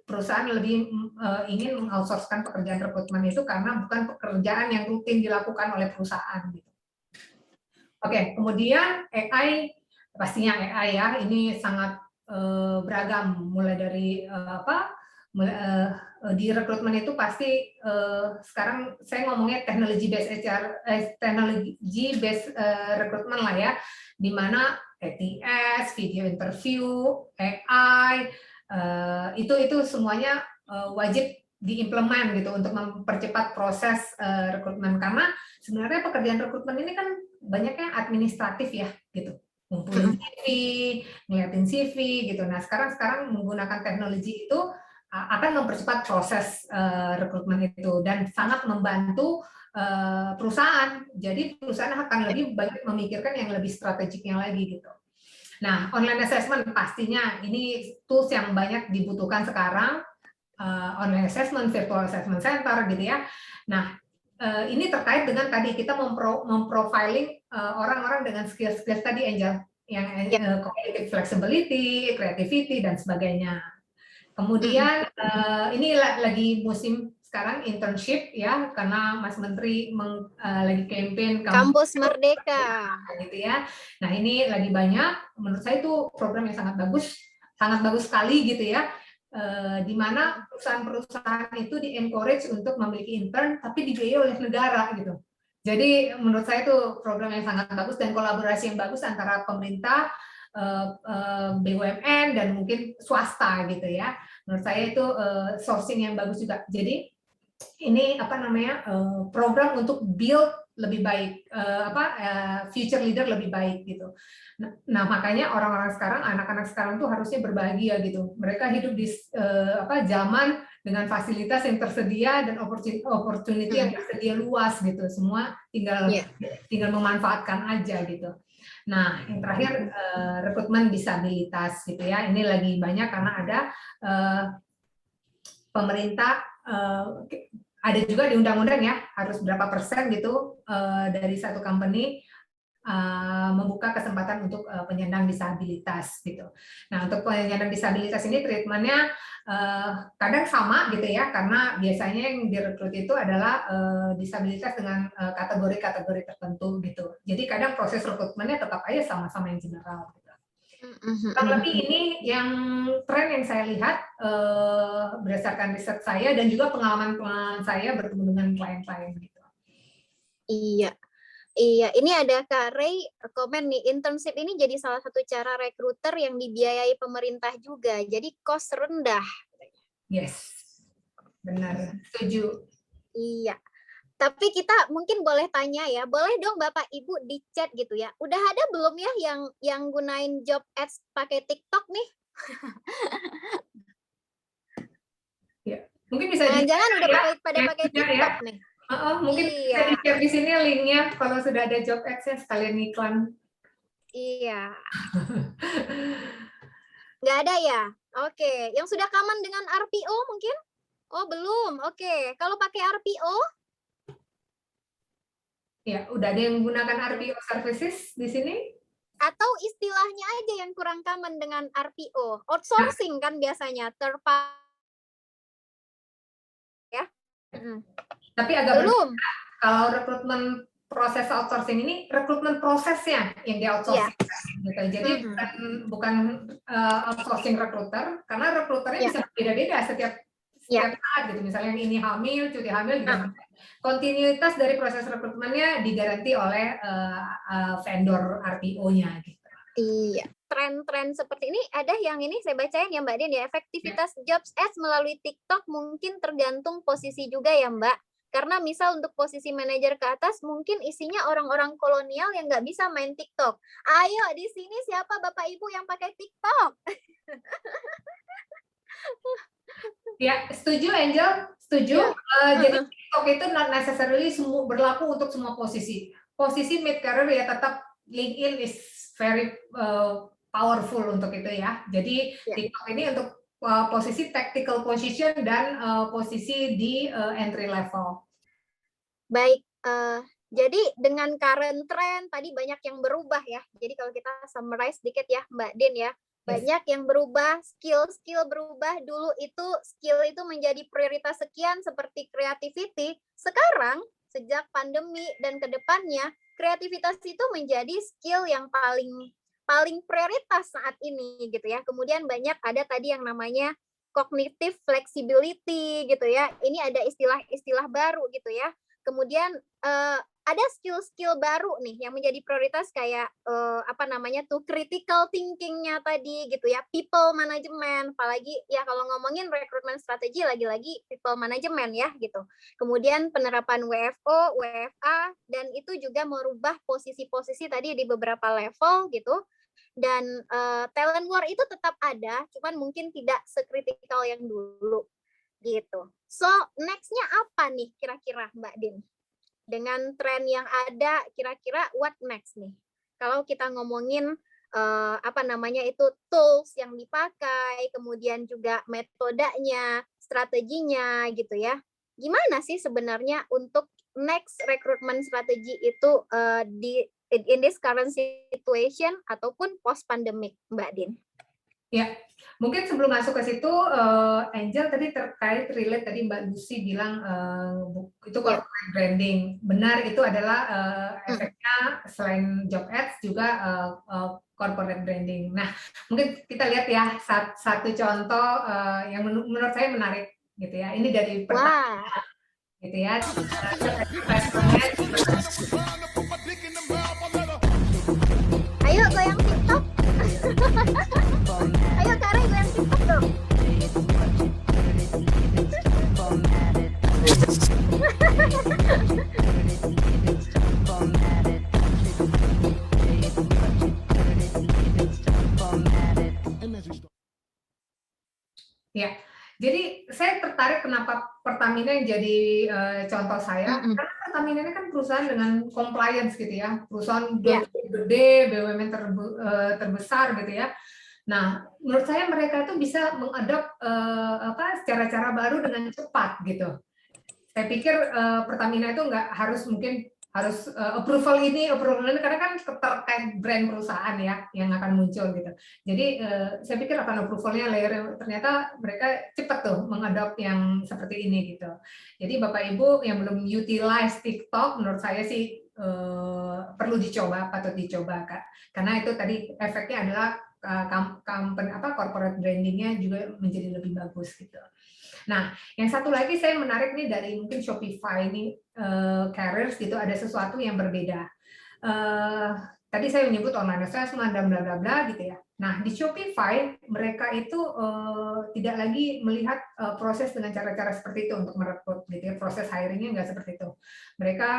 Perusahaan lebih ingin meng-outsource-kan pekerjaan rekrutmen itu karena bukan pekerjaan yang rutin dilakukan oleh perusahaan gitu. Oke, kemudian AI, pastinya AI ya, ini sangat beragam, mulai dari di rekrutmen itu pasti sekarang saya ngomongnya teknologi based HR, teknologi based rekrutmen lah ya, di mana ATS, video interview, AI, itu semuanya wajib diimplement gitu untuk mempercepat proses rekrutmen, karena sebenarnya pekerjaan rekrutmen ini kan banyaknya administratif ya gitu, ngumpulin CV, ngeliatin CV gitu. Nah sekarang menggunakan teknologi itu akan mempercepat proses rekrutmen itu dan sangat membantu perusahaan. Jadi perusahaan akan lebih banyak memikirkan yang lebih strategiknya lagi gitu. Nah, online assessment pastinya ini tools yang banyak dibutuhkan sekarang, online assessment, virtual assessment center gitu ya. Nah, ini terkait dengan tadi kita memprofiling orang-orang dengan skill-skill tadi, Angel, yang cognitive flexibility, creativity dan sebagainya. Kemudian ini lagi musim sekarang internship ya, karena Mas Menteri lagi campaign Kampus Merdeka gitu ya. Nah ini lagi banyak, menurut saya itu program yang sangat bagus sekali gitu ya, di mana perusahaan-perusahaan itu di-encourage untuk memiliki intern tapi dibiayai oleh negara gitu. Jadi menurut saya itu program yang sangat bagus dan kolaborasi yang bagus antara pemerintah, BUMN dan mungkin swasta gitu ya. Menurut saya itu sourcing yang bagus juga. Jadi ini program untuk build lebih baik, future leader lebih baik gitu. Nah makanya orang-orang sekarang, anak-anak sekarang tuh harusnya berbahagia gitu. Mereka hidup di zaman dengan fasilitas yang tersedia dan opportunity yang tersedia luas gitu. Semua tinggal memanfaatkan aja gitu. Nah, yang terakhir rekrutmen disabilitas gitu ya. Ini lagi banyak karena ada pemerintah, ada juga di undang-undang ya, harus berapa persen gitu dari satu company membuka kesempatan untuk penyandang disabilitas gitu. Nah, untuk penyandang disabilitas ini treatmentnya kadang sama gitu ya, karena biasanya yang direkrut itu adalah disabilitas dengan kategori-kategori tertentu gitu. Jadi kadang proses rekrutmennya tetap aja sama-sama yang general gitu. Kurang lebih ini yang tren yang saya lihat berdasarkan riset saya dan juga pengalaman saya bertemu dengan klien-klien gitu. Iya, ini ada Kak Ray komen nih, internship ini jadi salah satu cara rekruter yang dibiayai pemerintah juga, jadi cost rendah. Yes, benar, setuju. Iya, tapi kita mungkin boleh tanya ya, boleh dong Bapak Ibu di chat gitu ya, udah ada belum ya yang gunain job ads pakai TikTok nih? Ya, mungkin bisa jangan udah ya, pada pakai TikTok ya. Nih. Mungkin bisa di-share di sini linknya kalau sudah ada job ads-nya sekalian iklan. Iya. Nggak ada ya? Oke. Yang sudah common dengan RPO mungkin? Oh, belum. Oke. Kalau pakai RPO? Ya, udah ada yang menggunakan RPO services di sini? Atau istilahnya aja yang kurang common dengan RPO. Outsourcing kan biasanya. Third party. Ya. Tapi agak belum. Kalau rekrutmen proses outsourcing ini, rekrutmen prosesnya yang di outsourcing. Gitu. Jadi bukan outsourcing rekruter, karena rekruternya bisa berbeda-beda setiap saat gitu. Misalnya yang ini hamil, cuti hamil juga. Kontinuitas dari proses rekrutmennya digaranti oleh vendor RPO-nya gitu. Iya. Tren-tren seperti ini ada yang ini saya bacain ya Mbak Din ya, efektivitas jobs ads melalui TikTok mungkin tergantung posisi juga ya Mbak. Karena misal untuk posisi manajer ke atas mungkin isinya orang-orang kolonial yang nggak bisa main TikTok. Ayo di sini siapa Bapak Ibu yang pakai TikTok? Ya, setuju Angel, setuju. Jadi TikTok itu not necessarily berlaku untuk semua posisi. Posisi mid career ya tetap LinkedIn is very powerful untuk itu ya. Jadi TikTok ini untuk posisi tactical position dan posisi di entry level. Baik, Jadi dengan current trend tadi banyak yang berubah ya. Jadi kalau kita summarize sedikit ya Mbak Din ya. Banyak yang berubah, skill-skill berubah. Dulu itu skill itu menjadi prioritas sekian seperti creativity. Sekarang sejak pandemi dan kedepannya kreativitas itu menjadi skill yang paling prioritas saat ini gitu ya. Kemudian banyak ada tadi yang namanya cognitive flexibility gitu ya. Ini ada istilah-istilah baru gitu ya. Kemudian ada skill-skill baru nih yang menjadi prioritas kayak apa namanya tuh critical thinking-nya tadi gitu ya, people management, apalagi ya kalau ngomongin rekrutmen strategi lagi-lagi people management ya gitu. Kemudian penerapan WFO, WFA dan itu juga merubah posisi-posisi tadi di beberapa level gitu. Dan talent war itu tetap ada, cuman mungkin tidak sekritikal yang dulu gitu. So next-nya apa nih kira-kira Mbak Din? Dengan tren yang ada, kira-kira what next nih? Kalau kita ngomongin apa namanya itu tools yang dipakai, kemudian juga metodenya, strateginya gitu ya. Gimana sih sebenarnya untuk next recruitment strategi itu in this current situation ataupun post pandemic, Mbak Din? Ya, mungkin sebelum masuk ke situ, Angel tadi terkait relate tadi Mbak Lucy bilang itu corporate branding. Benar, itu adalah efeknya selain job ads juga corporate branding. Nah, mungkin kita lihat ya satu contoh yang menurut saya menarik gitu ya. Ini dari Pertamina gitu ya. Ayo goyang TikTok. Ayo Kare goyang TikTok dong. Ya, jadi saya tertarik kenapa Pertamina yang jadi contoh saya, karena Pertamina ini kan perusahaan dengan compliance gitu ya, perusahaan gede, BUMN terbesar gitu ya. Nah, menurut saya mereka itu bisa mengadop cara-cara baru dengan cepat gitu. Saya pikir Pertamina itu nggak harus mungkin harus approval ini karena kan terkait brand perusahaan ya yang akan muncul gitu. Jadi saya pikir akan approvalnya layer, ternyata mereka cepat tuh mengadop yang seperti ini gitu. Jadi Bapak Ibu yang belum utilize TikTok, menurut saya sih perlu dicoba, patut dicoba Kak. Karena itu tadi efeknya adalah corporate brandingnya juga menjadi lebih bagus gitu. Nah, yang satu lagi saya menarik nih dari mungkin Shopify ini careers gitu, ada sesuatu yang berbeda. Tadi saya menyebut online assessment dan bla bla bla gitu ya. Nah, di Shopify mereka itu tidak lagi melihat proses dengan cara-cara seperti itu untuk merekrut gitu ya. Proses hiringnya nggak seperti itu. Mereka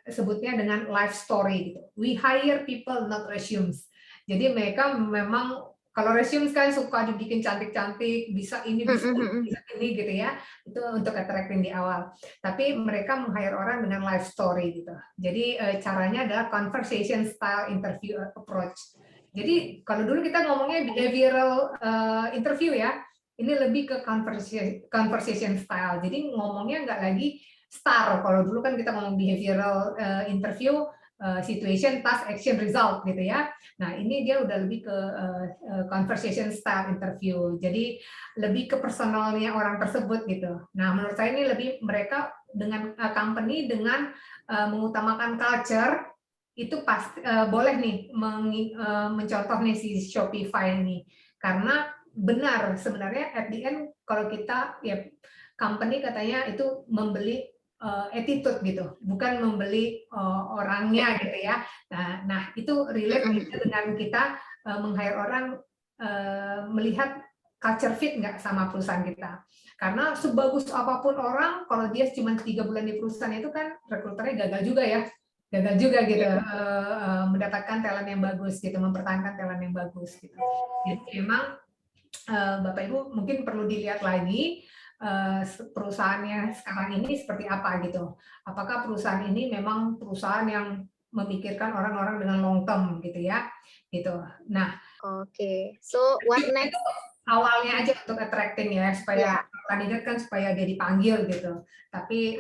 sebutnya dengan life story gitu. We hire people not resumes. Jadi mereka memang kalau resume kan suka dibikin cantik-cantik, bisa ini, bisa ini gitu ya, itu untuk attracting di awal. Tapi mereka meng-hire orang dengan life story gitu. Jadi caranya adalah conversation style interview approach. Jadi kalau dulu kita ngomongnya behavioral interview ya, ini lebih ke conversation style. Jadi ngomongnya nggak lagi star. Kalau dulu kan kita ngomong behavioral interview, situation, task, action, result gitu ya. Nah, ini dia udah lebih ke conversation style interview. Jadi lebih ke personalnya orang tersebut gitu. Nah, menurut saya ini lebih mereka dengan company dengan mengutamakan culture itu pasti boleh nih mencontoh nih si Shopify ini. Karena benar sebenarnya at the end kalau kita ya company katanya itu membeli attitude gitu, bukan membeli orangnya gitu ya. Nah itu relate dengan kita meng-hire orang melihat culture fit nggak sama perusahaan kita. Karena sebagus apapun orang, kalau dia cuma 3 bulan di perusahaan itu kan rekruternya gagal juga ya. Gagal juga gitu mendapatkan talent yang bagus gitu, mempertahankan talent yang bagus gitu. Jadi memang Bapak Ibu mungkin perlu dilihat lagi perusahaannya sekarang ini seperti apa gitu. Apakah perusahaan ini memang perusahaan yang memikirkan orang-orang dengan long term gitu ya, gitu. Nah, so what next? Itu awalnya aja untuk attracting ya, supaya kandidat kan supaya dia dipanggil gitu. Tapi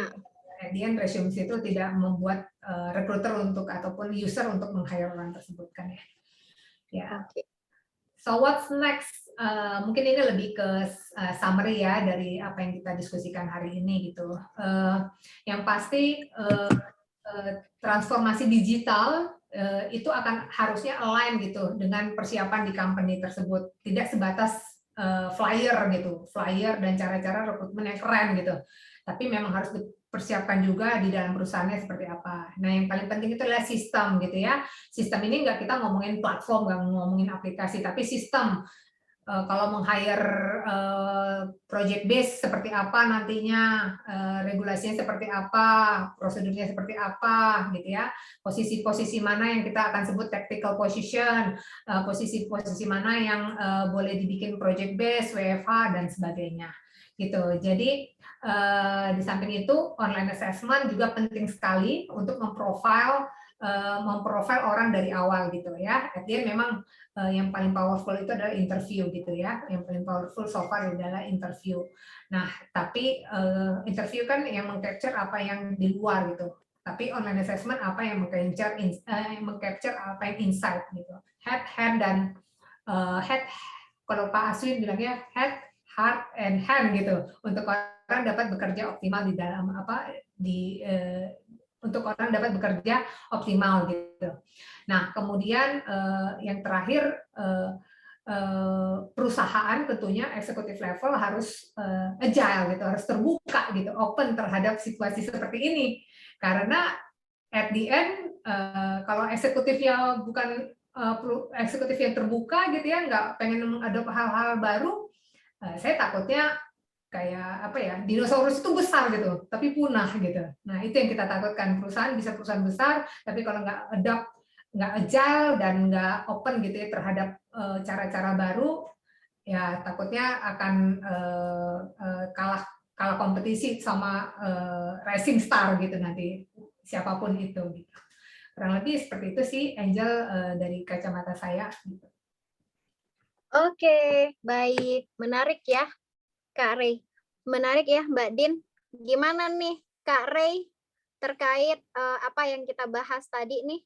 at the end resumes itu tidak membuat recruiter untuk ataupun user untuk meng-hire orang tersebut kan ya. Ya. Oke. So what's next? Mungkin ini lebih ke summary ya dari apa yang kita diskusikan hari ini gitu. Yang pasti transformasi digital itu akan harusnya align gitu dengan persiapan di company tersebut, tidak sebatas flyer gitu, flyer dan cara-cara rekrutmen yang keren gitu, tapi memang harus dipersiapkan juga di dalam perusahaannya seperti apa. Nah yang paling penting itu adalah sistem gitu ya. Sistem ini nggak kita ngomongin platform, nggak ngomongin aplikasi, tapi sistem. Kalau meng-hire project base seperti apa nantinya, regulasinya seperti apa, prosedurnya seperti apa, gitu ya. Posisi-posisi mana yang kita akan sebut tactical position, posisi-posisi mana yang boleh dibikin project base, WFH dan sebagainya. Gitu. Jadi di samping itu online assessment juga penting sekali untuk memprofile orang dari awal gitu ya. Artinya memang yang paling powerful itu adalah interview gitu ya. Yang paling powerful so far adalah interview. Nah, tapi interview kan yang meng-capture apa yang di luar gitu. Tapi online assessment apa yang meng-capture apa yang inside gitu. Head dan head, kalau Pak Aswin bilangnya head, heart and hand gitu, untuk orang dapat bekerja optimal di dalam untuk orang dapat bekerja optimal gitu. Nah, kemudian yang terakhir perusahaan tentunya eksekutif level harus agile gitu, harus terbuka gitu, open terhadap situasi seperti ini. Karena at the end kalau eksekutifnya bukan eksekutif yang terbuka gitu ya, nggak pengen mengadop hal-hal baru, saya takutnya kayak apa ya, dinosaurus itu besar gitu tapi punah gitu. Nah itu yang kita takutkan, perusahaan bisa perusahaan besar tapi kalau nggak adapt, nggak agile dan nggak open gitu ya terhadap cara-cara baru, ya takutnya akan kalah kompetisi sama rising star gitu nanti, siapapun itu gitu. Kurang lebih seperti itu sih Angel dari kacamata saya gitu. Oke, baik, menarik ya Kak Rey. Menarik ya Mbak Din. Gimana nih Kak Rey terkait apa yang kita bahas tadi nih?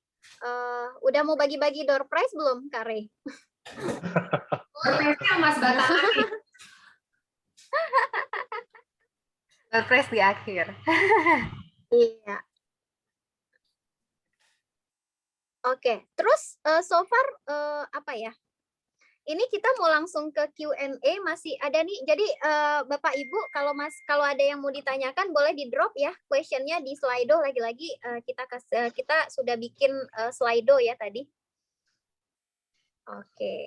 Udah mau bagi-bagi door prize belum Kak Rey? Door prize-nya Mas Batangan. Door prize di akhir. Iya. Oke, terus so far apa ya? Ini kita mau langsung ke Q&A, masih ada nih. Jadi Bapak Ibu kalau ada yang mau ditanyakan boleh di drop ya question-nya di Slido. Lagi-lagi kita sudah bikin Slido ya tadi. Oke.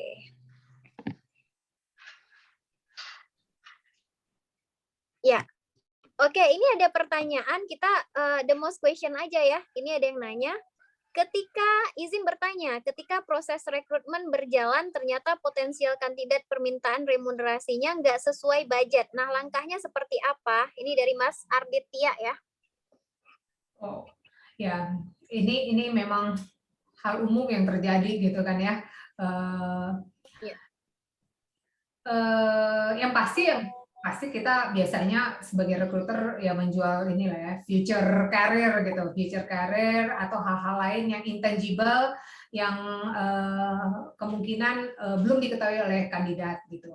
Ya. Oke, ini ada pertanyaan, kita the most question aja ya. Ini ada yang nanya. Ketika proses rekrutmen berjalan, ternyata potensial kandidat permintaan remunerasinya nggak sesuai budget. Nah, langkahnya seperti apa? Ini dari Mas Arditya ya. Oh, ya, ini memang hal umum yang terjadi gitu kan ya. Yang pasti kita biasanya sebagai recruiter ya menjual inilah ya, future career gitu, future career atau hal-hal lain yang intangible yang kemungkinan belum diketahui oleh kandidat gitu.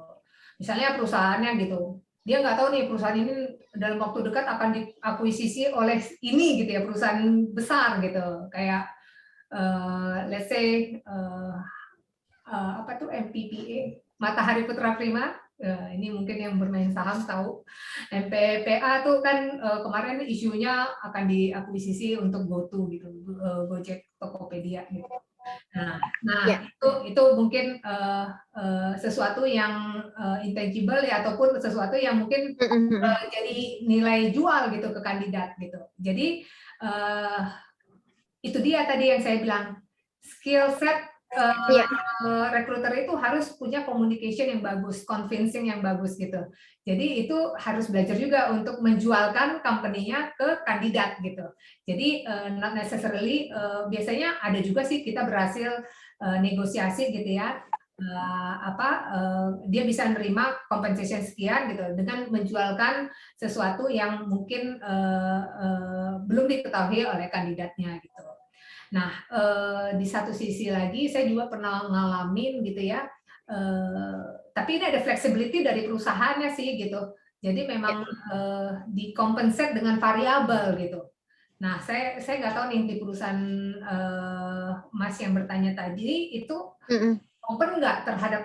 Misalnya perusahaannya gitu, dia nggak tahu nih perusahaan ini dalam waktu dekat akan diakuisisi oleh ini gitu ya, perusahaan besar gitu, kayak let's say apa tuh MPPA, Matahari Putra Prima. Ini mungkin yang bermain saham tahu. MPPA tuh kan kemarin isunya akan diakuisisi untuk GoTo gitu, Gojek Tokopedia gitu. Nah ya. itu mungkin sesuatu yang intangible ya, ataupun sesuatu yang mungkin jadi nilai jual gitu ke kandidat gitu. Jadi itu dia tadi yang saya bilang, skill set recruiter itu harus punya communication yang bagus, convincing yang bagus gitu. Jadi itu harus belajar juga untuk menjualkan company-nya ke kandidat gitu. Jadi not necessarily, biasanya ada juga sih kita berhasil negosiasi gitu ya, dia bisa nerima compensation sekian gitu dengan menjualkan sesuatu yang mungkin belum diketahui oleh kandidatnya gitu. Nah, di satu sisi lagi saya juga pernah ngalamin gitu ya, tapi ini ada flexibility dari perusahaannya sih gitu. Jadi memang dikompensat dengan variabel gitu. Nah, saya nggak tahu nih di perusahaan Mas yang bertanya tadi itu open nggak terhadap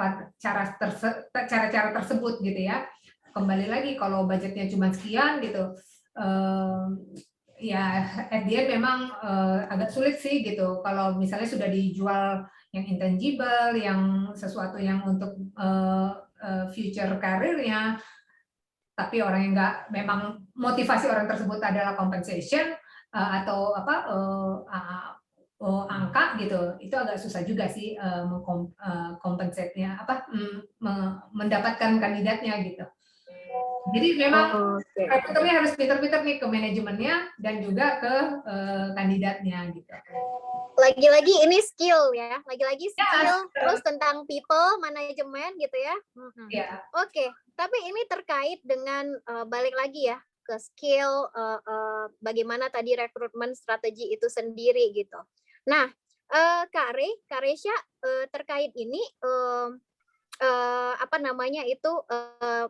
cara-cara tersebut gitu ya. Kembali lagi kalau budgetnya cuma sekian gitu, ya at the end memang agak sulit sih gitu. Kalau misalnya sudah dijual yang intangible, yang sesuatu yang untuk future karirnya, tapi orang yang nggak, memang motivasi orang tersebut adalah compensation atau angka gitu, itu agak susah juga sih mengkompensatnya mendapatkan kandidatnya gitu. Jadi memang rekruternya harus pinter-pinter nih ke manajemennya dan juga ke kandidatnya gitu. Lagi-lagi ini skill ya, lagi-lagi skill, terus tentang people, manajemen gitu ya. Ya. Oke, tapi ini terkait dengan balik lagi ya ke skill, bagaimana tadi rekrutmen strategi itu sendiri gitu. Nah, Kak Resya, terkait ini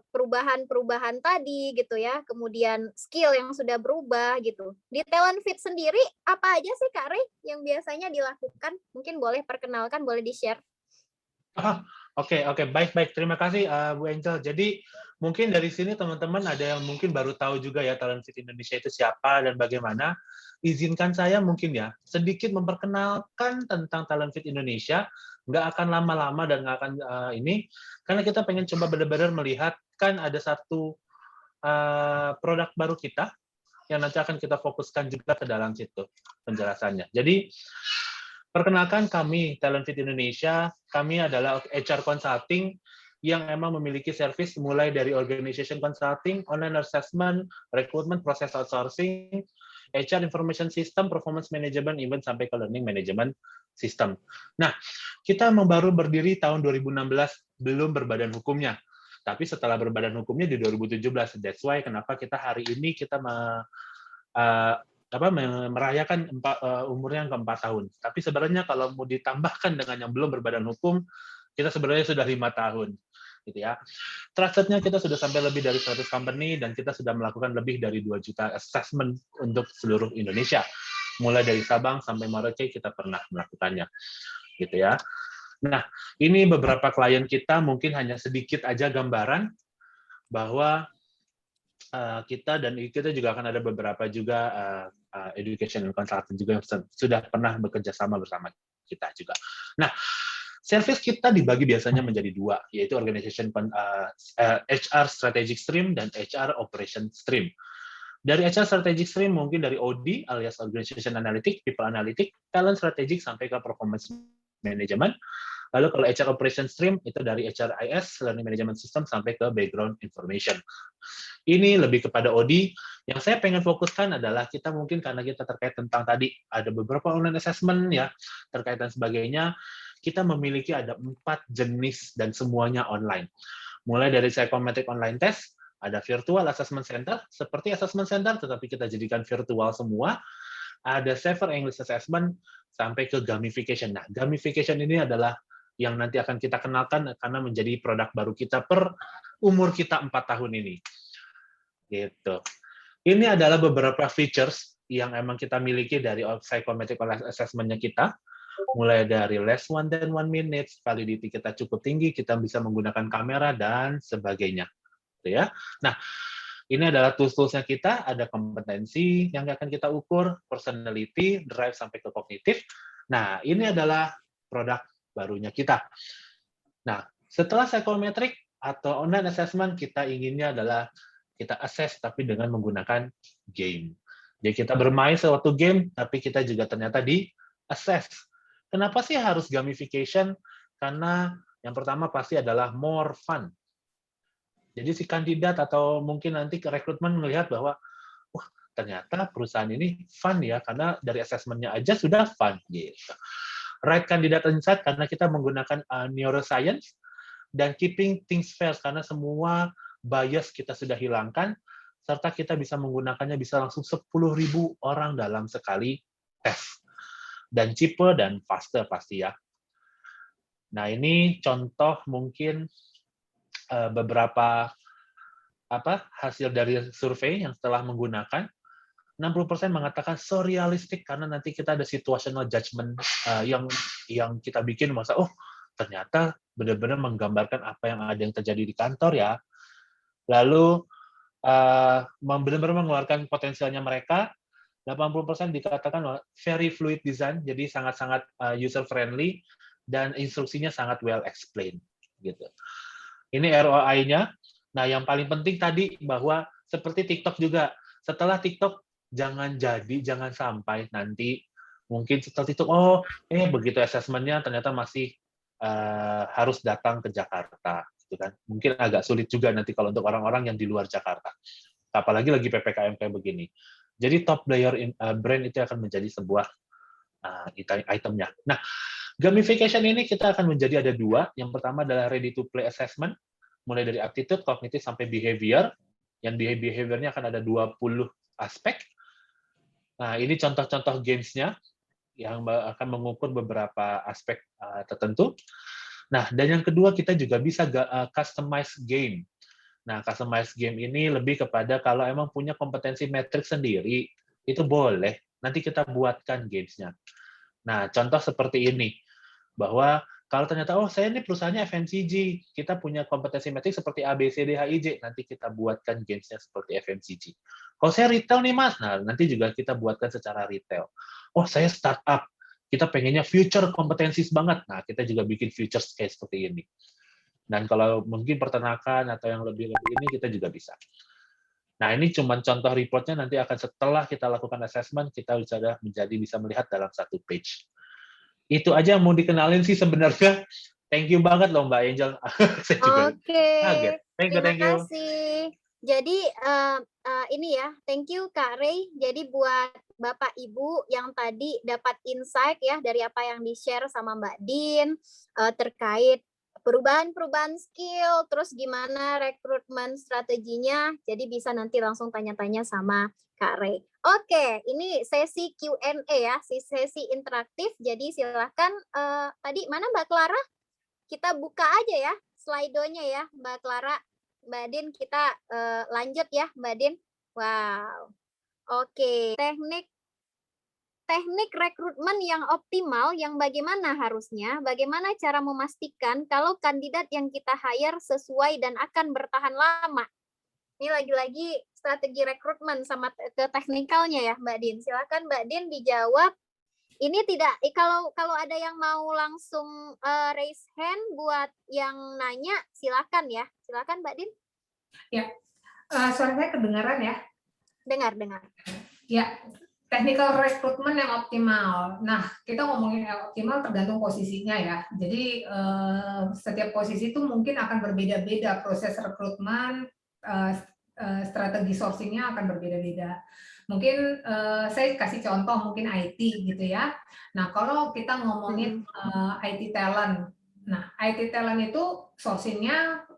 perubahan-perubahan tadi gitu ya, kemudian skill yang sudah berubah gitu. Di Talent Fit sendiri apa aja sih Kak Rey yang biasanya dilakukan? Mungkin boleh perkenalkan, boleh di-share. Oke, baik. Terima kasih Bu Angel. Jadi mungkin dari sini teman-teman ada yang mungkin baru tahu juga ya Talent Fit Indonesia itu siapa dan bagaimana. Izinkan saya mungkin ya sedikit memperkenalkan tentang Talent Fit Indonesia. Nggak akan lama-lama dan nggak akan karena kita pengen coba benar-benar melihat kan ada satu produk baru kita yang nanti akan kita fokuskan juga ke dalam situ penjelasannya. Jadi perkenalkan kami Talent Fit Indonesia, kami adalah HR Consulting yang emang memiliki service mulai dari organization consulting, online assessment, recruitment, process outsourcing, HR information system, performance management, even sampai ke learning management system. Nah, kita baru berdiri tahun 2016, belum berbadan hukumnya. Tapi setelah berbadan hukumnya di 2017, that's why kenapa kita hari ini kita merayakan umurnya yang ke-4 tahun. Tapi sebenarnya kalau mau ditambahkan dengan yang belum berbadan hukum, kita sebenarnya sudah 5 tahun. Gitu ya. Trusted-nya kita sudah sampai lebih dari 100 company dan kita sudah melakukan lebih dari 2 juta assessment untuk seluruh Indonesia. Mulai dari Sabang sampai Merauke kita pernah melakukannya. Gitu ya. Nah, ini beberapa klien kita, mungkin hanya sedikit aja gambaran bahwa kita juga akan ada beberapa juga education and consultant juga yang sudah pernah bekerja sama bersama kita juga. Nah, service kita dibagi biasanya menjadi 2, yaitu organization HR strategic stream dan HR operation stream. Dari HR strategic stream mungkin dari OD alias organization analytic, people analytic, talent strategic sampai ke performance management. Lalu kalau HR operation stream itu dari HRIS, learning management system sampai ke background information. Ini lebih kepada OD. Yang saya pengen fokuskan adalah kita mungkin karena kita terkait tentang tadi ada beberapa online assessment ya terkait dan sebagainya. Kita memiliki ada 4 jenis dan semuanya online. Mulai dari psychometric online test, ada virtual assessment center, seperti assessment center tetapi kita jadikan virtual semua. Ada Safer English Assessment sampai ke gamification. Nah, gamification ini adalah yang nanti akan kita kenalkan karena menjadi produk baru kita per umur kita 4 tahun ini. Gitu. Ini adalah beberapa features yang emang kita miliki dari psychometric assessment-nya kita. Mulai dari less than 1 minute, validity kita cukup tinggi, kita bisa menggunakan kamera dan sebagainya. Gitu ya. Nah, ini adalah tools-toolsnya kita, ada kompetensi yang akan kita ukur, personality, drive sampai ke kognitif. Nah, ini adalah produk barunya kita. Nah, setelah psychometric atau online assessment, kita inginnya adalah kita assess tapi dengan menggunakan game. Jadi kita bermain suatu game, tapi kita juga ternyata di assess. Kenapa sih harus gamification? Karena yang pertama pasti adalah more fun. Jadi si kandidat atau mungkin nanti ke rekrutmen melihat bahwa, wah ternyata perusahaan ini fun ya, karena dari assessment-nya aja sudah fun. Gitu. right candidate insight karena kita menggunakan neuroscience, dan keeping things fair karena semua bias kita sudah hilangkan, serta kita bisa menggunakannya bisa langsung 10.000 orang dalam sekali tes. Dan cheaper dan faster pasti ya. Nah, ini contoh mungkin beberapa hasil dari survei yang setelah menggunakan. 60% mengatakan so realistic karena nanti kita ada situational judgment yang kita bikin masa ternyata benar-benar menggambarkan apa yang terjadi di kantor ya. Lalu benar-benar mengeluarkan potensialnya mereka. 80% dikatakan very fluid design, jadi sangat-sangat user friendly dan instruksinya sangat well explained gitu. Ini ROI-nya. Nah, yang paling penting tadi bahwa seperti TikTok juga. Setelah TikTok jangan sampai nanti mungkin setelah TikTok begitu assessment-nya ternyata masih harus datang ke Jakarta gitu kan. Mungkin agak sulit juga nanti kalau untuk orang-orang yang di luar Jakarta. Apalagi lagi PPKM kayak begini. Jadi top player brand itu akan menjadi sebuah itemnya. Nah, gamification ini kita akan menjadi ada 2. Yang pertama adalah ready to play assessment, mulai dari attitude, cognitive, sampai behavior. Yang behavior-nya akan ada 20 aspek. Nah, ini contoh-contoh games-nya yang akan mengukur beberapa aspek tertentu. Nah, dan yang kedua kita juga bisa customize game. Nah, customize game ini lebih kepada kalau emang punya kompetensi matrix sendiri, itu boleh. Nanti kita buatkan games-nya. Nah, contoh seperti ini. Bahwa kalau ternyata, saya ini perusahaannya FMCG, kita punya kompetensi matrix seperti A, B, C, D, H, I, J, nanti kita buatkan games-nya seperti FMCG. Kalau saya retail nih, Mas, nah nanti juga kita buatkan secara retail. Saya startup, kita pengennya future kompetensis banget, nah kita juga bikin future kayak seperti ini. Dan kalau mungkin peternakan atau yang lebih ini, kita juga bisa. Nah, ini cuma contoh reportnya, nanti akan setelah kita lakukan assessment, kita bisa melihat dalam satu page. Itu aja yang mau dikenalin sih sebenarnya. Thank you banget loh Mbak Angel. Saya juga kaget. Terima kasih. Jadi ini ya, thank you Kak Ray. Jadi buat Bapak Ibu yang tadi dapat insight ya dari apa yang di-share sama Mbak Din terkait perubahan skill, terus gimana rekrutmen strateginya. Jadi bisa nanti langsung tanya-tanya sama Kak Ray. Oke, ini sesi Q&A ya, sesi interaktif. Jadi silakan tadi mana Mbak Clara? Kita buka aja ya slide-nya ya, Mbak Clara. Mbak Din, kita lanjut ya, Mbak Din. Wow. Oke, teknik rekrutmen yang optimal yang bagaimana harusnya? Bagaimana cara memastikan kalau kandidat yang kita hire sesuai dan akan bertahan lama? Ini lagi-lagi strategi rekrutmen sama ke teknikalnya ya, Mbak Din. Silakan Mbak Din dijawab. Ini tidak kalau ada yang mau langsung raise hand buat yang nanya, silakan ya. Silakan Mbak Din. Ya, suara saya kedengaran ya? Dengar. Ya, technical recruitment yang optimal. Nah, kita ngomongin yang optimal tergantung posisinya ya. Jadi setiap posisi itu mungkin akan berbeda-beda proses rekrutmen, strategi sourcing-nya akan berbeda-beda. Mungkin saya kasih contoh mungkin IT gitu ya. Nah, kalau kita ngomongin IT talent. Nah, IT talent itu sourcing-nya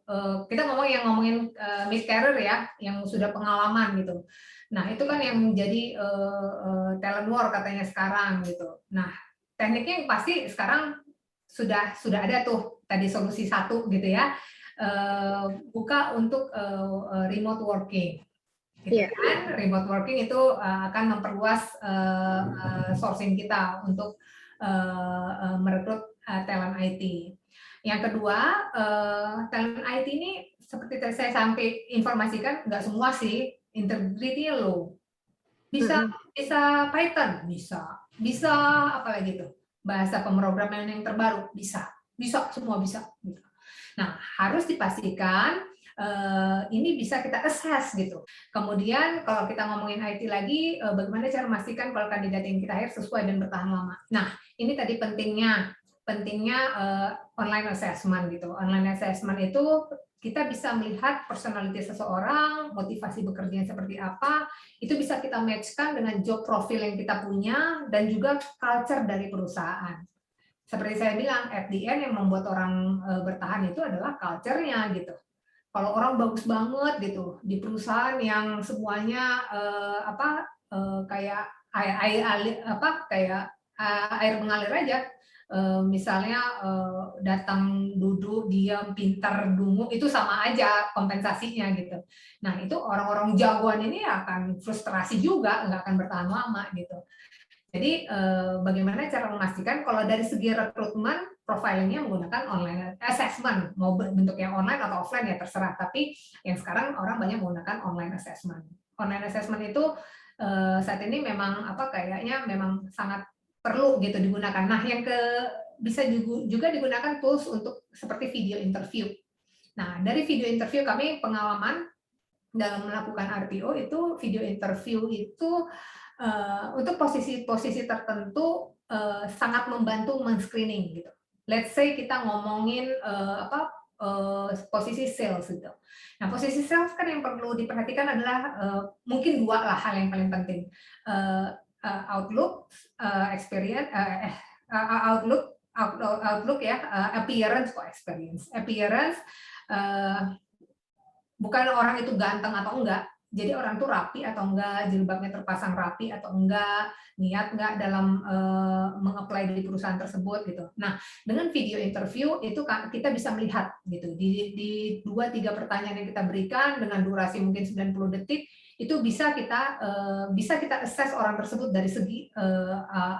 kita ngomongin mid career ya, yang sudah pengalaman gitu. Nah, itu kan yang menjadi talent war katanya sekarang gitu. Nah, tekniknya yang pasti sekarang sudah ada tuh tadi solusi 1 gitu ya. Buka untuk remote working. Gitu kan? Remote working itu akan memperluas sourcing kita untuk merekrut talent IT. Yang kedua, talent IT ini seperti saya sampai informasikan, nggak semua sih, integrity-nya low. Bisa Python, bisa apalagi tuh, bahasa pemrograman yang terbaru, bisa semua bisa. Nah, harus dipastikan ini bisa kita assess gitu. Kemudian kalau kita ngomongin IT lagi, bagaimana cara memastikan kalau kandidat yang kita hire sesuai dan bertahan lama. Nah, ini tadi pentingnya online assessment gitu. Online assessment itu kita bisa melihat personality seseorang, motivasi bekerjanya seperti apa, itu bisa kita match-kan dengan job profile yang kita punya dan juga culture dari perusahaan. seperti saya bilang, at the end yang membuat orang bertahan itu adalah culture-nya gitu. Kalau orang bagus banget gitu di perusahaan yang semuanya kayak air mengalir aja, misalnya datang duduk diam pintar dungu itu sama aja kompensasinya gitu. Nah itu orang-orang jagoan ini akan frustrasi juga, nggak akan bertahan lama gitu. Jadi bagaimana cara memastikan kalau dari segi rekrutmen profilingnya menggunakan online assessment, mau bentuknya online atau offline ya terserah. Tapi yang sekarang orang banyak menggunakan online assessment. Online assessment itu saat ini memang kayaknya memang sangat perlu gitu digunakan. Nah, bisa juga digunakan tools untuk seperti video interview. Nah, dari video interview kami pengalaman dalam melakukan RPO itu video interview itu untuk posisi-posisi tertentu sangat membantu men-screening gitu. Let's say kita ngomongin posisi sales gitu. Nah, posisi sales kan yang perlu diperhatikan adalah mungkin dua lah hal yang paling penting. Outlook, experience, outlook ya, appearance kok experience. Appearance bukan orang itu ganteng atau enggak. Jadi orang tuh rapi atau enggak, jilbabnya terpasang rapi atau enggak, niat enggak dalam mengapply di perusahaan tersebut gitu. Nah, dengan video interview itu kita bisa melihat gitu di 2-3 pertanyaan yang kita berikan dengan durasi mungkin 90 detik itu bisa kita assess orang tersebut dari segi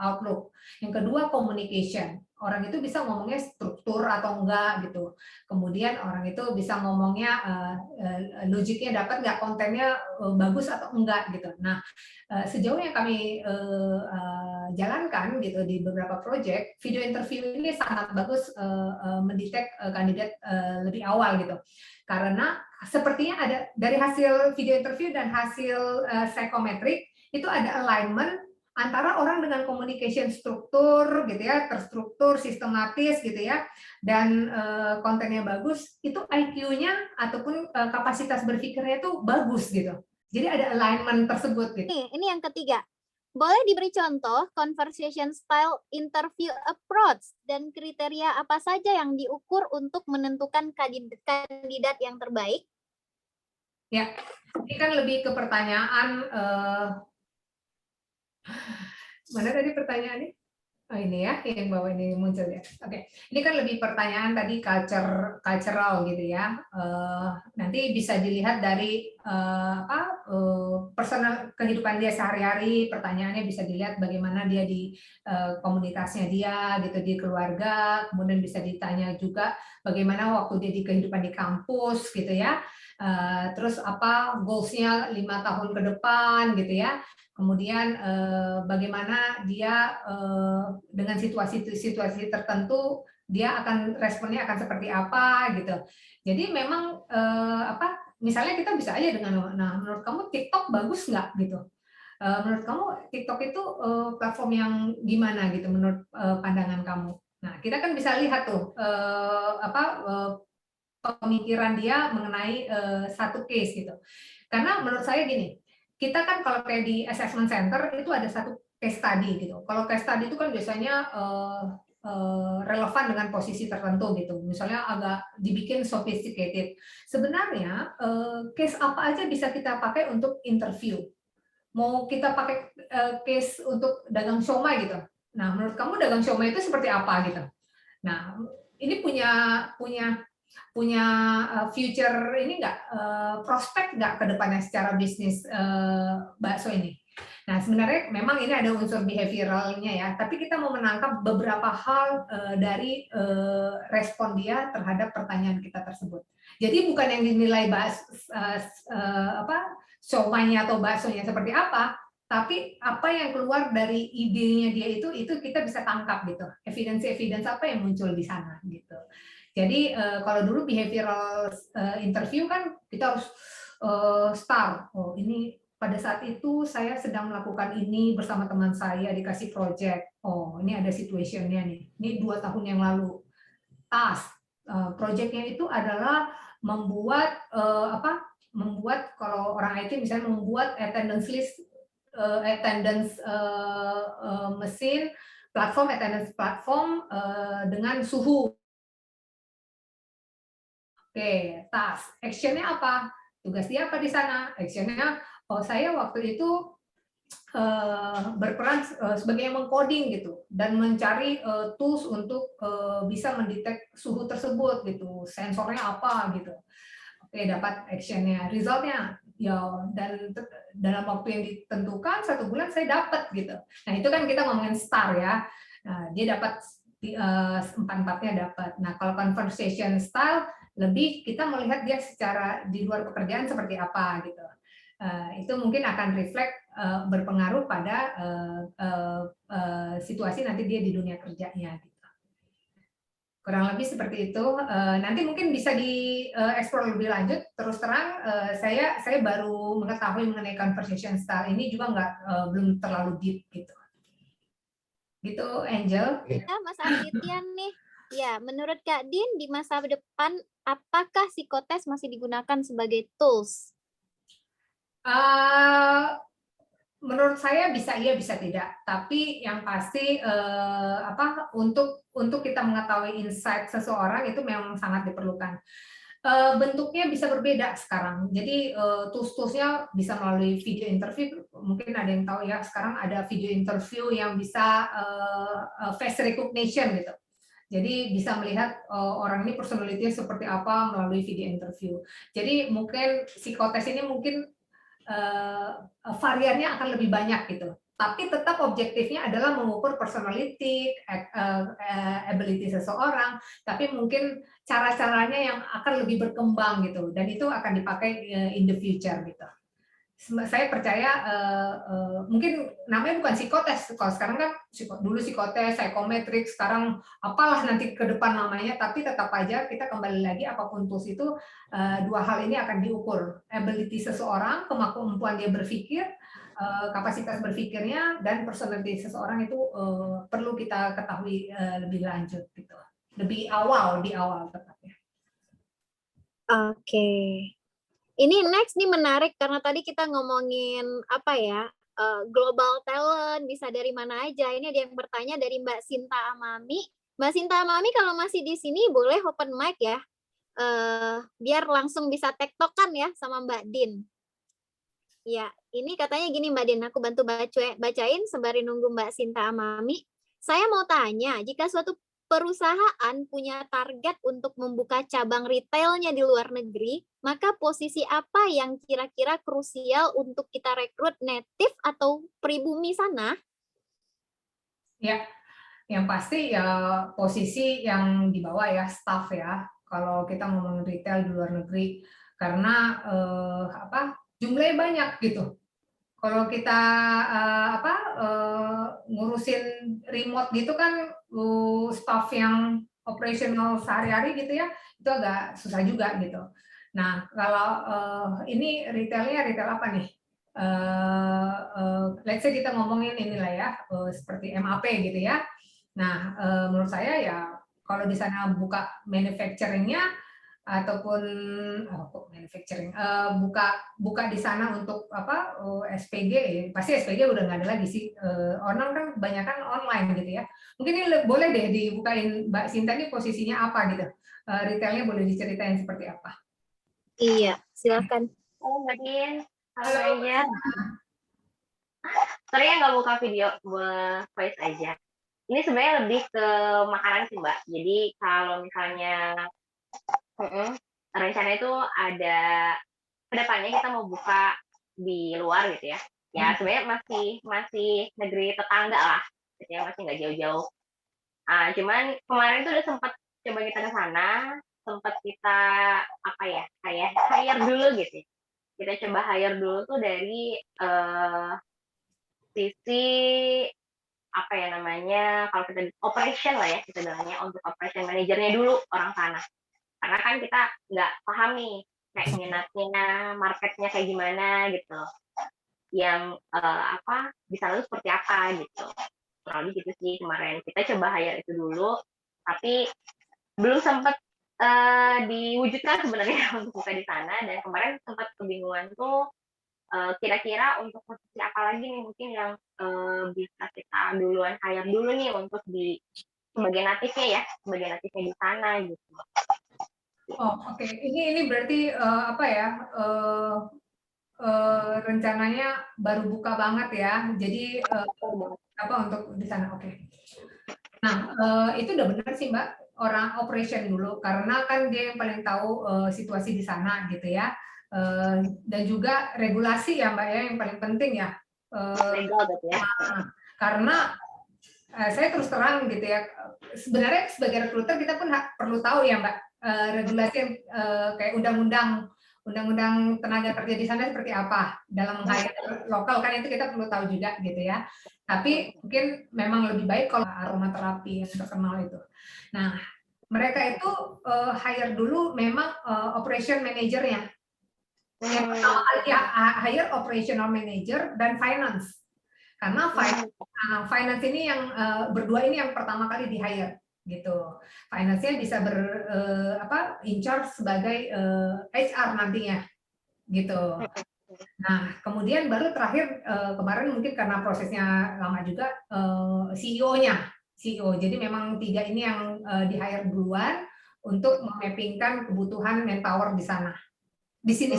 outlook. Yang kedua communication. Orang itu bisa ngomongnya struktur atau enggak gitu. Kemudian orang itu bisa ngomongnya logiknya dapat nggak, kontennya bagus atau enggak gitu. Nah, sejauh yang kami jalankan gitu di beberapa proyek, video interview ini sangat bagus mendetek kandidat lebih awal gitu. Karena sepertinya ada dari hasil video interview dan hasil psychometric itu ada alignment antara orang dengan communication struktur gitu ya, terstruktur, sistematis gitu ya, dan kontennya bagus, itu IQ-nya ataupun kapasitas berpikirnya itu bagus gitu. Jadi ada alignment tersebut gitu. Ini yang ketiga. Boleh diberi contoh conversation style interview approach dan kriteria apa saja yang diukur untuk menentukan kandidat yang terbaik? Ya, ini kan lebih ke pertanyaan mana tadi pertanyaannya? Oh ini ya, yang bawah ini muncul ya. Oke, ini kan lebih pertanyaan tadi cultural gitu ya. Nanti bisa dilihat dari personal kehidupan dia sehari-hari. Pertanyaannya bisa dilihat bagaimana dia di komunitasnya dia, gitu di keluarga. Kemudian bisa ditanya juga bagaimana waktu dia di kehidupan di kampus, gitu ya. Terus apa goals-nya 5 tahun ke depan, gitu ya. Kemudian bagaimana dia dengan situasi-situasi tertentu dia akan responnya akan seperti apa gitu. Jadi memang misalnya kita bisa aja dengan menurut kamu TikTok bagus nggak gitu. Menurut kamu TikTok itu platform yang gimana gitu menurut pandangan kamu. Nah, kita kan bisa lihat tuh pemikiran dia mengenai satu case gitu. Karena menurut saya gini, kita kan kalau kayak di assessment center itu ada satu case study gitu. Kalau case study itu kan biasanya relevan dengan posisi tertentu gitu. Misalnya agak dibikin sophisticated. Sebenarnya case apa aja bisa kita pakai untuk interview. Mau kita pakai case untuk dagang siomay gitu. Nah, menurut kamu dagang siomay itu seperti apa gitu? Nah, ini punya future ini nggak, prospek nggak ke depannya secara bisnis bakso ini. Nah, sebenarnya memang ini ada unsur behavioralnya ya, tapi kita mau menangkap beberapa hal dari respon dia terhadap pertanyaan kita tersebut. Jadi bukan yang dinilai siomaynya atau baksonya seperti apa, tapi apa yang keluar dari idenya dia itu kita bisa tangkap gitu. Evidence apa yang muncul di sana gitu. Jadi kalau dulu behavioral interview kan kita harus start. Oh ini pada saat itu saya sedang melakukan ini bersama teman saya dikasih project. Oh ini ada situationnya nih. Ini 2 tahun yang lalu. Task projectnya itu adalah membuat membuat kalau orang IT misalnya membuat attendance list, attendance mesin attendance platform dengan suhu. Oke, task. Action-nya apa? Tugas dia apa di sana? Action-nya, saya waktu itu berperan sebagai yang mengcoding gitu dan mencari tools untuk bisa mendetek suhu tersebut gitu, sensornya apa gitu. Oke, dapat action-nya, result-nya ya, dan dalam waktu yang ditentukan 1 bulan saya dapat gitu. Nah itu kan kita ngomongin star ya. Nah, dia dapat 4-4-nya dapat. Nah kalau conversation style lebih kita melihat dia secara di luar pekerjaan seperti apa gitu. Itu mungkin akan reflect berpengaruh pada situasi nanti dia di dunia kerjanya gitu. Kurang lebih seperti itu. Nanti mungkin bisa dieksplor lebih lanjut. Terus terang saya baru mengetahui mengenai conversation style ini juga belum terlalu deep gitu. Gitu Angel. Ya, Mas Alfitian nih. Ya, menurut Kak Din di masa depan apakah psikotes masih digunakan sebagai tools? Menurut saya bisa iya bisa tidak, tapi yang pasti untuk kita mengetahui insight seseorang itu memang sangat diperlukan. Bentuknya bisa berbeda sekarang, jadi tools-toolsnya bisa melalui video interview, mungkin ada yang tahu ya sekarang ada video interview yang bisa face recognition gitu. Jadi bisa melihat orang ini personality-nya seperti apa melalui video interview. Jadi mungkin psikotes ini mungkin variannya akan lebih banyak gitu. Tapi tetap objektifnya adalah mengukur personality, ability seseorang, tapi mungkin cara-caranya yang akan lebih berkembang gitu, dan itu akan dipakai in the future gitu. Saya percaya mungkin namanya bukan psikotes, kalau sekarang kan dulu psikotes, psychometrics, sekarang apalah nanti ke depan namanya, tapi tetap aja kita kembali lagi apapun tools itu dua hal ini akan diukur, ability seseorang, kemampuan dia berpikir, kapasitas berpikirnya, dan personality seseorang itu perlu kita ketahui lebih lanjut gitu, lebih awal di awal tepatnya. Oke. Ini next nih menarik karena tadi kita ngomongin apa ya, global talent bisa dari mana aja. Ini ada yang bertanya dari Mbak Sinta Amami. Mbak Sinta Amami kalau masih di sini boleh open mic ya, biar langsung bisa tektokan ya sama Mbak Din. Ya, ini katanya gini Mbak Din, aku bantu bacain sembari nunggu Mbak Sinta Amami. Saya mau tanya, jika suatu perusahaan punya target untuk membuka cabang retailnya di luar negeri, maka posisi apa yang kira-kira krusial untuk kita rekrut native atau pribumi sana? Ya, yang pasti ya posisi yang di bawah ya, staff ya. Kalau kita ngomong retail di luar negeri, karena jumlahnya banyak gitu. Kalau kita ngurusin remote gitu kan, staff yang operasional sehari-hari gitu ya, itu agak susah juga gitu. Nah, kalau ini retailnya retail apa nih? Let's say kita ngomongin inilah ya, seperti MAP gitu ya. Nah, menurut saya ya kalau di sana buka manufacturing-nya ataupun manufacturing buka di sana untuk SPG, pasti SPG udah nggak ada lagi sih, orang kan kebanyakan online gitu ya. Mungkin ini boleh deh dibukain Mbak Sinta, ini posisinya apa gitu, retailnya boleh diceritain seperti apa? Iya, silakan. Halo Mbak Din, halo aja. Sorry ya nggak buka video, voice aja. Ini sebenarnya lebih ke makanan sih Mbak. Jadi kalau misalnya rencana itu ada kedepannya kita mau buka di luar gitu ya. Ya sebenarnya masih negeri tetangga lah, gitu ya, masih nggak jauh-jauh. Cuman kemarin tuh udah sempat coba kita ke sana, sempat kita kayak hire dulu gitu. Kita coba hire dulu tuh dari sisi kalau kita operation lah ya, kita bilangnya untuk operation manajernya dulu orang sana. Karena kan kita nggak paham nih kayak minatnya, marketnya kayak gimana gitu, yang bisa lalu seperti apa gitu. Kurang lebih gitu sih kemarin kita coba hire itu dulu, tapi belum sempat diwujudkan sebenarnya untuk buka di sana. Dan kemarin sempat kebingungan tuh kira-kira untuk posisi apa lagi nih mungkin yang bisa kita duluan hire dulu nih untuk di sebagai natifnya ya, sebagai natifnya di sana gitu. Oh, oke. Ini berarti apa ya? Rencananya baru buka banget ya. Jadi apa untuk di sana? Oke. Nah, itu udah benar sih Mbak, orang operation dulu karena kan dia yang paling tahu situasi di sana gitu ya. Dan juga regulasi ya Mbak ya yang paling penting ya. Legal gitu ya. Karena saya terus terang gitu ya, sebenarnya sebagai rekruter kita pun perlu tahu ya Mbak, regulasi yang kayak undang-undang tenaga kerja di sana seperti apa dalam hire lokal, kan itu kita perlu tahu juga gitu ya. Tapi mungkin memang lebih baik kalau aromaterapi yang terkenal itu. Nah, mereka itu hire dulu memang operation manager-nya. Yang pertama kali hire operational manager dan finance. Karena finance ini yang berdua ini yang pertama kali di hire gitu. Finance-nya bisa in charge sebagai HR nantinya gitu. Nah, kemudian baru terakhir kemarin mungkin karena prosesnya lama juga CEO-nya. CEO. Jadi memang 3 ini yang di hire duluan untuk memappingkan kebutuhan manpower di sana. Di sini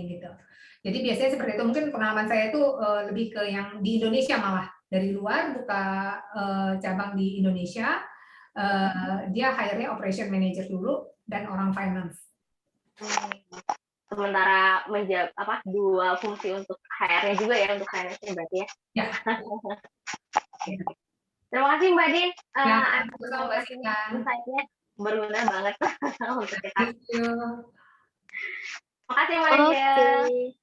gitu. Jadi biasanya seperti itu. Mungkin pengalaman saya itu lebih ke yang di Indonesia malah. Dari luar buka cabang di Indonesia, dia hire-nya operation manager dulu dan orang finance. Sementara menjawab dua fungsi untuk HR-nya juga ya, untuk finance-nya berarti ya. Ya. Terima kasih Mbak Din. Insight-nya berguna banget untuk kita. Thank you. Makasih Mbak.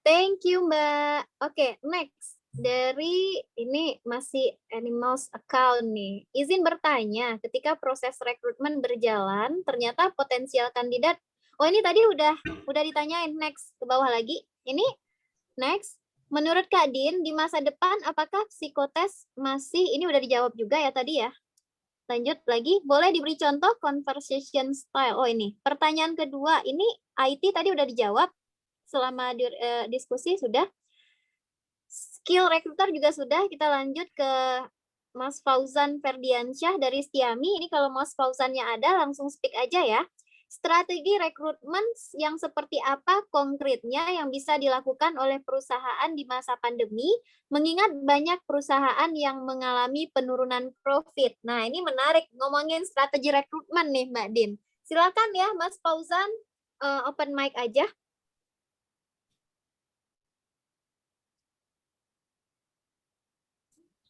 Thank you Mbak. Oke, next. Dari ini masih Animals account nih. Izin bertanya, ketika proses rekrutmen berjalan, ternyata potensial kandidat. Oh, ini tadi udah ditanyain. Next, ke bawah lagi. Ini next. Menurut Kak Din, di masa depan apakah psikotes masih, ini udah dijawab juga ya tadi ya. Lanjut lagi, boleh diberi contoh conversation style. Oh ini, pertanyaan kedua, ini IT tadi udah dijawab selama diskusi sudah. Skill recruiter juga sudah. Kita lanjut ke Mas Fauzan Ferdiansyah dari Setiami. Ini kalau Mas Fauzannya ada, langsung speak aja ya. Strategi rekrutmen yang seperti apa konkretnya yang bisa dilakukan oleh perusahaan di masa pandemi, mengingat banyak perusahaan yang mengalami penurunan profit. Nah, ini menarik ngomongin strategi rekrutmen nih, Mbak Din. Silakan ya, Mas Fauzan, open mic aja.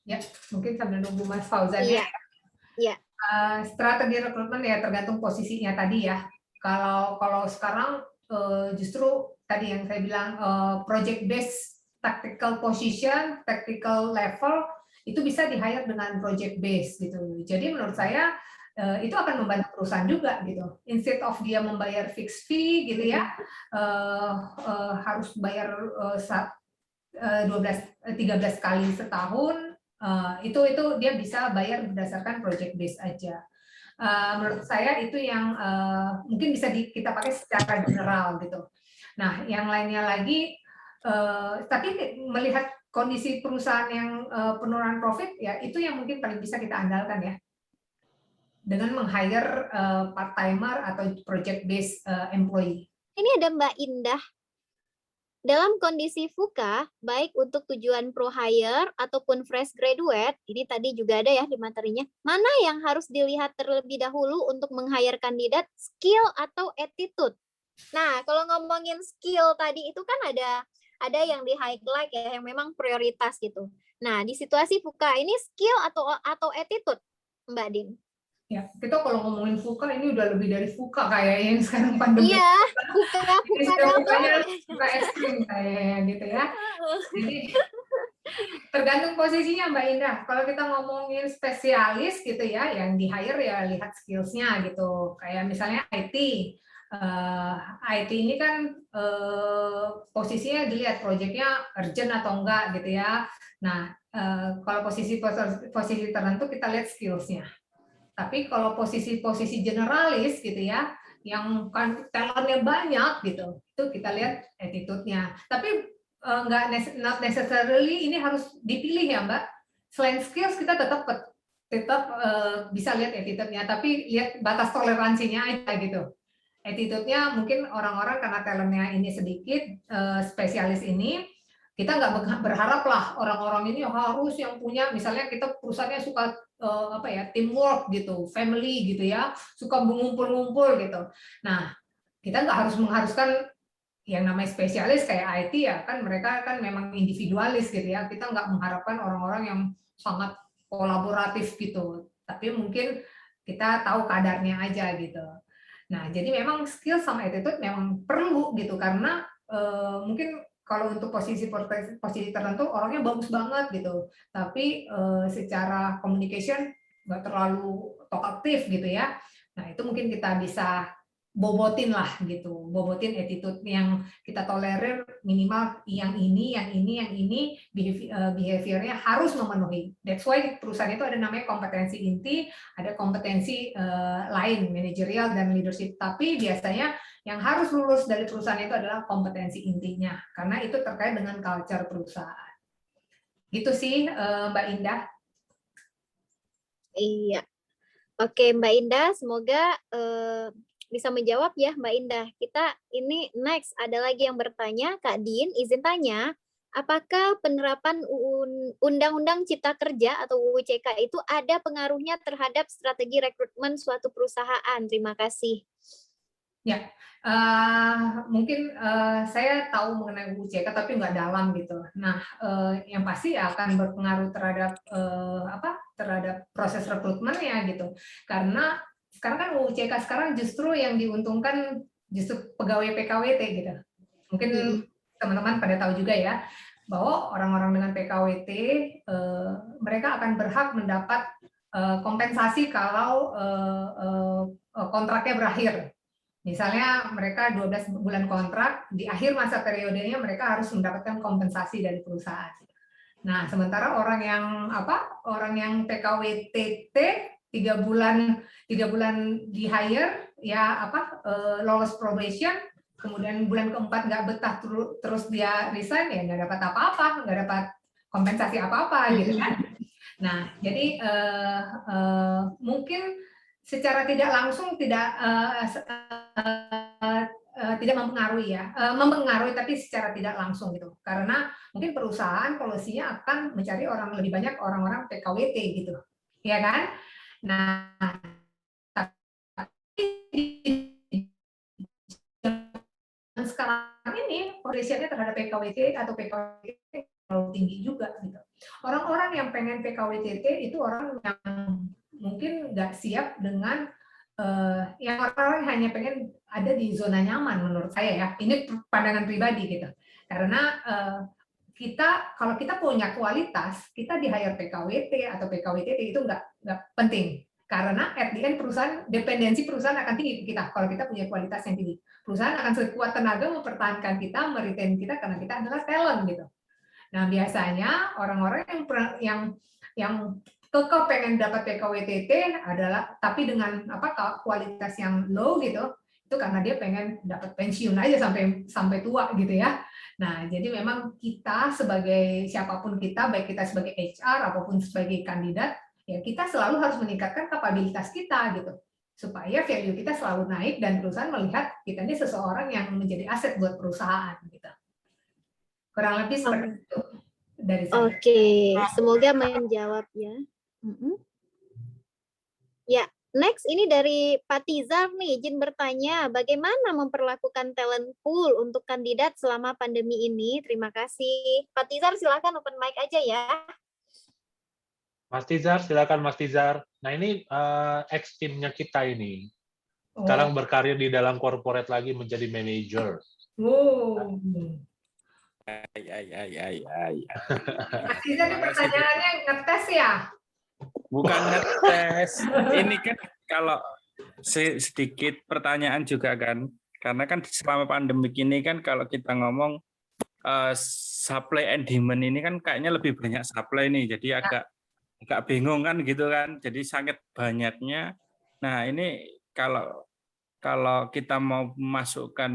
Ya, mungkin sambil nunggu Mas Fauzan ya. Iya. Strategi rekrutmen ya tergantung posisinya tadi ya. Kalau sekarang justru tadi yang saya bilang project based tactical position, tactical level itu bisa di-hire dengan project based gitu. Jadi menurut saya itu akan membantu perusahaan juga gitu. Instead of dia membayar fixed fee gitu ya, harus bayar 13 kali setahun. Itu dia bisa bayar berdasarkan project base aja. Menurut saya itu yang mungkin bisa kita pakai secara general gitu. Nah, yang lainnya lagi, tapi melihat kondisi perusahaan yang penurunan profit ya itu yang mungkin paling bisa kita andalkan ya. Dengan meng-hire part-timer atau project based employee. Ini ada Mbak Indah. Dalam kondisi VUCA, baik untuk tujuan pro hire ataupun fresh graduate, ini tadi juga ada ya di materinya, mana yang harus dilihat terlebih dahulu untuk meng-hire kandidat, skill atau attitude? Nah, kalau ngomongin skill tadi itu kan ada yang di highlight ya, yang memang prioritas gitu. Nah, di situasi VUCA ini skill atau attitude, Mbak Din? Ya, kita kalau ngomongin VUCA ini udah lebih dari VUCA kayaknya yang sekarang pandemi. Iya, VUCA ekstrim kayaknya gitu ya. Jadi tergantung posisinya Mbak Indah. Kalau kita ngomongin spesialis gitu ya, yang di hire ya lihat skillsnya gitu. Kayak misalnya IT. IT ini kan posisinya dilihat proyeknya urgent atau enggak gitu ya. Nah, kalau posisi tertentu kita lihat skillsnya. Tapi kalau posisi generalis gitu ya, yang kan talentnya banyak gitu, itu kita lihat attitude-nya. Tapi not necessarily ini harus dipilih ya Mbak. Selain skills kita tetap bisa lihat attitude-nya, tapi lihat batas toleransinya aja gitu. Attitude-nya mungkin orang-orang karena talentnya ini sedikit, spesialis ini, kita nggak berharap lah orang-orang ini harus yang punya, misalnya kita perusahaannya suka teamwork gitu, family gitu ya, suka mengumpul-ngumpul gitu. Nah, kita nggak harus mengharuskan yang namanya spesialis kayak IT ya, kan mereka kan memang individualis gitu ya. Kita nggak mengharapkan orang-orang yang sangat kolaboratif gitu, tapi mungkin kita tahu kadarnya aja gitu. Nah, jadi memang skill sama attitude memang perlu gitu, karena mungkin kalau untuk posisi tertentu orangnya bagus banget gitu, tapi secara communication nggak terlalu talkative gitu ya. Nah, itu mungkin kita bisa bobotin lah gitu, bobotin attitude yang kita tolerir minimal yang ini behaviornya harus memenuhi. That's why perusahaan itu ada namanya kompetensi inti, ada kompetensi lain, manajerial dan leadership. Tapi biasanya yang harus lulus dari perusahaan itu adalah kompetensi intinya, karena itu terkait dengan culture perusahaan. Gitu sih Mbak Indah. Iya. Oke Mbak Indah, semoga bisa menjawab ya Mbak Indah. Kita ini next ada lagi yang bertanya, Kak Din, izin tanya, apakah penerapan Undang-Undang Cipta Kerja atau UU CK itu ada pengaruhnya terhadap strategi rekrutmen suatu perusahaan? Terima kasih. Ya, mungkin saya tahu mengenai UU CK tapi nggak dalam gitu. Nah, yang pasti akan berpengaruh terhadap terhadap proses rekrutmennya gitu. Karena sekarang kan UU CK sekarang justru yang diuntungkan justru pegawai PKWT gitu. Mungkin teman-teman pada tahu juga ya bahwa orang-orang dengan PKWT mereka akan berhak mendapat kompensasi kalau kontraknya berakhir. Misalnya mereka 12 bulan kontrak, di akhir masa periodenya mereka harus mendapatkan kompensasi dari perusahaan. Nah, sementara orang yang PKWTT 3 bulan di hire ya lolos probation, kemudian bulan keempat nggak betah terus dia resign, ya nggak dapat apa-apa, nggak dapat kompensasi apa-apa gitu kan. Nah, jadi mungkin secara tidak langsung tidak mempengaruhi ya, mempengaruhi tapi secara tidak langsung gitu. Karena mungkin perusahaan polisinya akan mencari lebih banyak orang-orang PKWT gitu, ya kan? Nah, tapi sekarang ini polisinya terhadap PKWT atau PKWT terlalu tinggi juga gitu. Orang-orang yang pengen PKWT itu orang yang mungkin nggak siap dengan yang orang-orang hanya pengen ada di zona nyaman menurut saya ya. Ini pandangan pribadi gitu. Karena kalau kita punya kualitas, kita di hire PKWT atau PKWTT itu nggak penting. Karena at the end dependensi perusahaan akan tinggi kita kalau kita punya kualitas yang tinggi. Perusahaan akan sekuat tenaga mempertahankan kita, meretain kita karena kita adalah talent gitu. Nah, biasanya orang-orang yang kekeh pengen dapat PKWTT adalah tapi dengan kualitas yang low gitu, itu karena dia pengen dapat pensiun aja sampai tua gitu ya. Nah, jadi memang kita sebagai siapapun kita, baik kita sebagai HR apapun sebagai kandidat, ya kita selalu harus meningkatkan kapabilitas kita gitu, supaya value kita selalu naik dan perusahaan melihat kita ini seseorang yang menjadi aset buat perusahaan gitu. Kurang lebih seperti itu dari saya. Oke, semoga menjawab ya. Ya, next ini dari Pak Tizar nih, izin bertanya, bagaimana memperlakukan talent pool untuk kandidat selama pandemi ini? Terima kasih. Pak Tizar silakan open mic aja ya. Mas Tizar, silakan Mas Tizar. Nah ini ex-timnya kita ini. Sekarang berkarir di dalam corporate lagi menjadi manager. Wow. Mas Tizar ini pertanyaannya ngetes ya? Bukan ngetes. Ini kan kalau sedikit pertanyaan juga kan. Karena kan selama pandemi ini kan kalau kita ngomong supply and demand ini kan kayaknya lebih banyak supply nih. Jadi agak bingung kan gitu kan. Jadi sangat banyaknya. Nah ini kalau kalau kita mau masukkan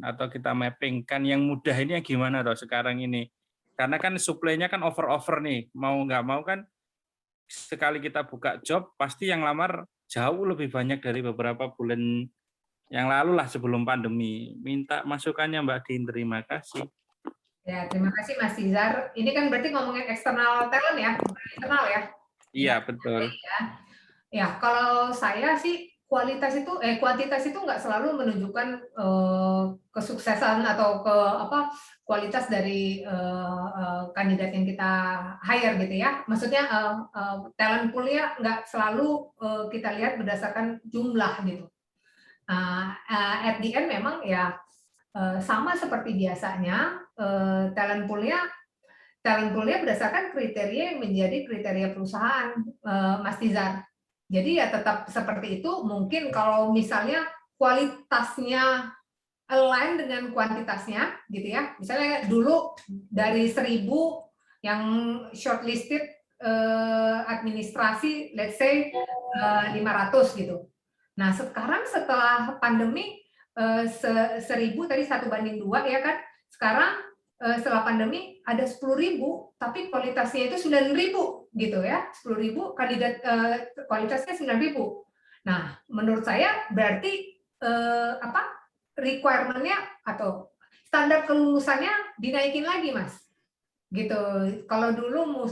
atau kita mappingkan yang mudah ini yang gimana toh sekarang ini? Karena kan supply-nya kan over nih, mau nggak mau kan sekali kita buka job pasti yang lamar jauh lebih banyak dari beberapa bulan yang lalu lah sebelum pandemi. Minta masukannya Mbak Din, terima kasih. Ya, terima kasih Mas Tizar. Ini kan berarti ngomongin eksternal talent ya, bukan internal ya? Iya, betul. Ya, kalau saya sih kuantitas itu nggak selalu menunjukkan kesuksesan atau kualitas dari kandidat yang kita hire gitu ya. Maksudnya talent pool-nya nggak selalu kita lihat berdasarkan jumlah gitu. At the end memang ya sama seperti biasanya talent pool-nya berdasarkan kriteria yang menjadi kriteria perusahaan, Mas Tizar. Jadi ya tetap seperti itu. Mungkin kalau misalnya kualitasnya align dengan kuantitasnya, gitu ya. Misalnya dulu dari 1.000 yang shortlisted administrasi, let's say 500 gitu. Nah sekarang setelah pandemi 1.000 tadi 1:2 ya kan. Sekarang setelah pandemi ada 10.000, tapi kualitasnya itu 9.000 gitu ya, 10.000 kandidat kualitasnya 9.000. Nah, menurut saya berarti requirement-nya atau standar kelulusannya dinaikin lagi, Mas. Gitu. Kalau dulu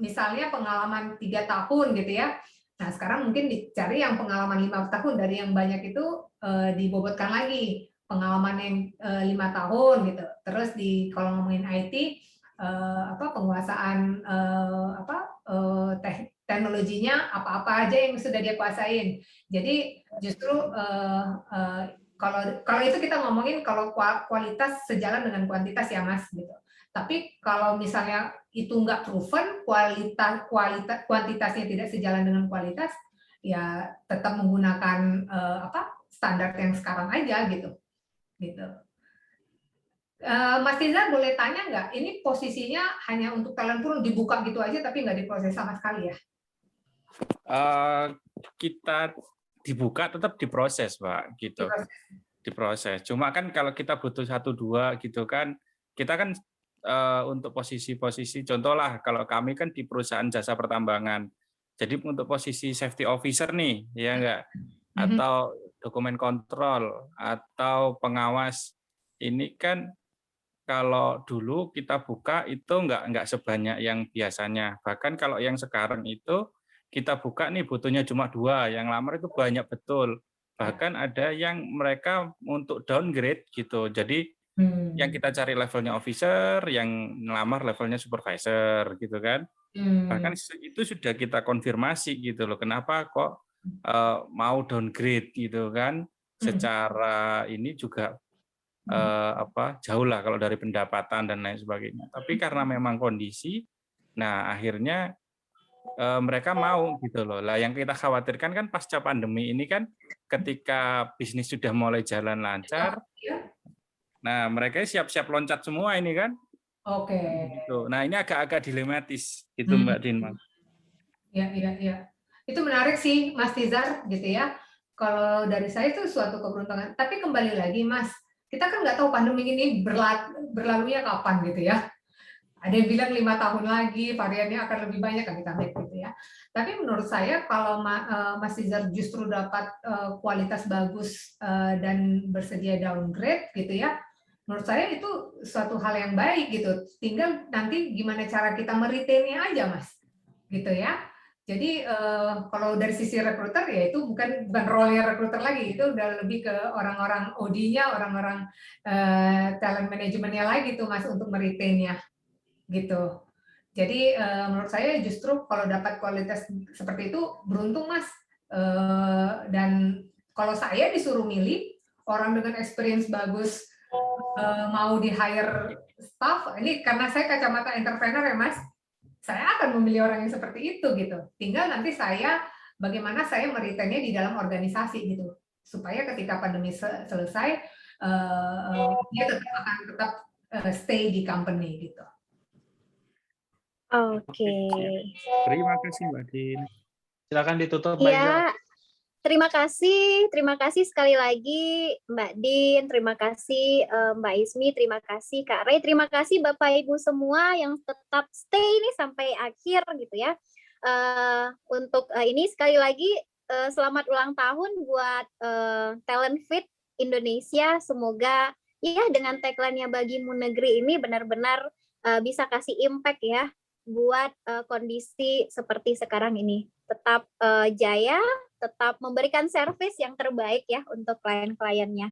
misalnya pengalaman 3 tahun gitu ya. Nah, sekarang mungkin dicari yang pengalaman 5 tahun, dari yang banyak itu dibobotkan lagi pengalaman yang 5 tahun gitu. Terus kalau ngomongin IT penguasaan teknologinya apa-apa aja yang sudah dia kuasain. Jadi justru kalau itu kita ngomongin kalau kualitas sejalan dengan kuantitas ya Mas gitu. Tapi kalau misalnya itu nggak proven, kuantitasnya tidak sejalan dengan kualitas, ya tetap menggunakan standar yang sekarang aja gitu. Mas Tizar boleh tanya nggak? Ini posisinya hanya untuk talent pool dibuka gitu aja, tapi nggak diproses sama sekali ya? Kita dibuka tetap diproses, Pak, gitu. Diproses. Cuma kan kalau kita butuh 1-2 gitu kan, kita kan untuk posisi-posisi, contoh lah kalau kami kan di perusahaan jasa pertambangan. Jadi untuk posisi safety officer nih, ya enggak, atau dokumen kontrol atau pengawas, ini kan kalau dulu kita buka itu enggak sebanyak yang biasanya. Bahkan kalau yang sekarang itu kita buka nih butuhnya cuma 2, yang lamar itu banyak betul. Bahkan ada yang mereka untuk downgrade gitu. Jadi yang kita cari levelnya officer, yang ngelamar levelnya supervisor gitu kan. Bahkan itu sudah kita konfirmasi gitu loh. Kenapa kok mau downgrade gitu kan? Secara ini juga jauh lah kalau dari pendapatan dan lain sebagainya. Tapi karena memang kondisi, nah akhirnya mereka mau gitu loh. Lah yang kita khawatirkan kan pasca pandemi ini kan ketika bisnis sudah mulai jalan lancar, nah mereka siap-siap loncat semua ini kan. Oke. Gitu. Nah ini agak-agak dilematis gitu Mbak Din. Ya. Itu menarik sih Mas Tizar gitu ya. Kalau dari saya itu suatu keberuntungan. Tapi kembali lagi Mas, kita kan nggak tahu pandemi ini berlalunya kapan gitu ya. Ada yang bilang 5 tahun lagi variannya akan lebih banyak kan kita gitu ya. Tapi menurut saya kalau Mas Tizar justru dapat kualitas bagus dan bersedia downgrade gitu ya, menurut saya itu suatu hal yang baik gitu. Tinggal nanti gimana cara kita meretainnya aja Mas, gitu ya. Jadi kalau dari sisi rekruter ya itu bukan role-nya rekruter lagi, itu udah lebih ke orang-orang OD-nya, orang-orang talent manajemennya lagi tuh Mas untuk meretainnya. Gitu. Jadi menurut saya justru kalau dapat kualitas seperti itu beruntung Mas. Dan kalau saya disuruh milih orang dengan experience bagus mau di hire staff, ini karena saya kacamata entrepreneur ya Mas, saya akan memilih orang yang seperti itu gitu. Tinggal nanti bagaimana saya meretainnya di dalam organisasi gitu, supaya ketika pandemi selesai dia tetap stay di company gitu. Oke. Terima kasih Mbak Din. Silakan ditutup Mbak Iza. Ya, Terima kasih sekali lagi Mbak Din, terima kasih Mbak Ismi, terima kasih Kak Ray, terima kasih Bapak Ibu semua yang tetap stay ini sampai akhir gitu ya. Untuk ini sekali lagi selamat ulang tahun buat Talent Fit Indonesia. Semoga ya dengan tagline-nya Bagimu Negeri ini benar-benar bisa kasih impact ya buat kondisi seperti sekarang ini. Tetap jaya, tetap memberikan servis yang terbaik ya untuk klien-kliennya.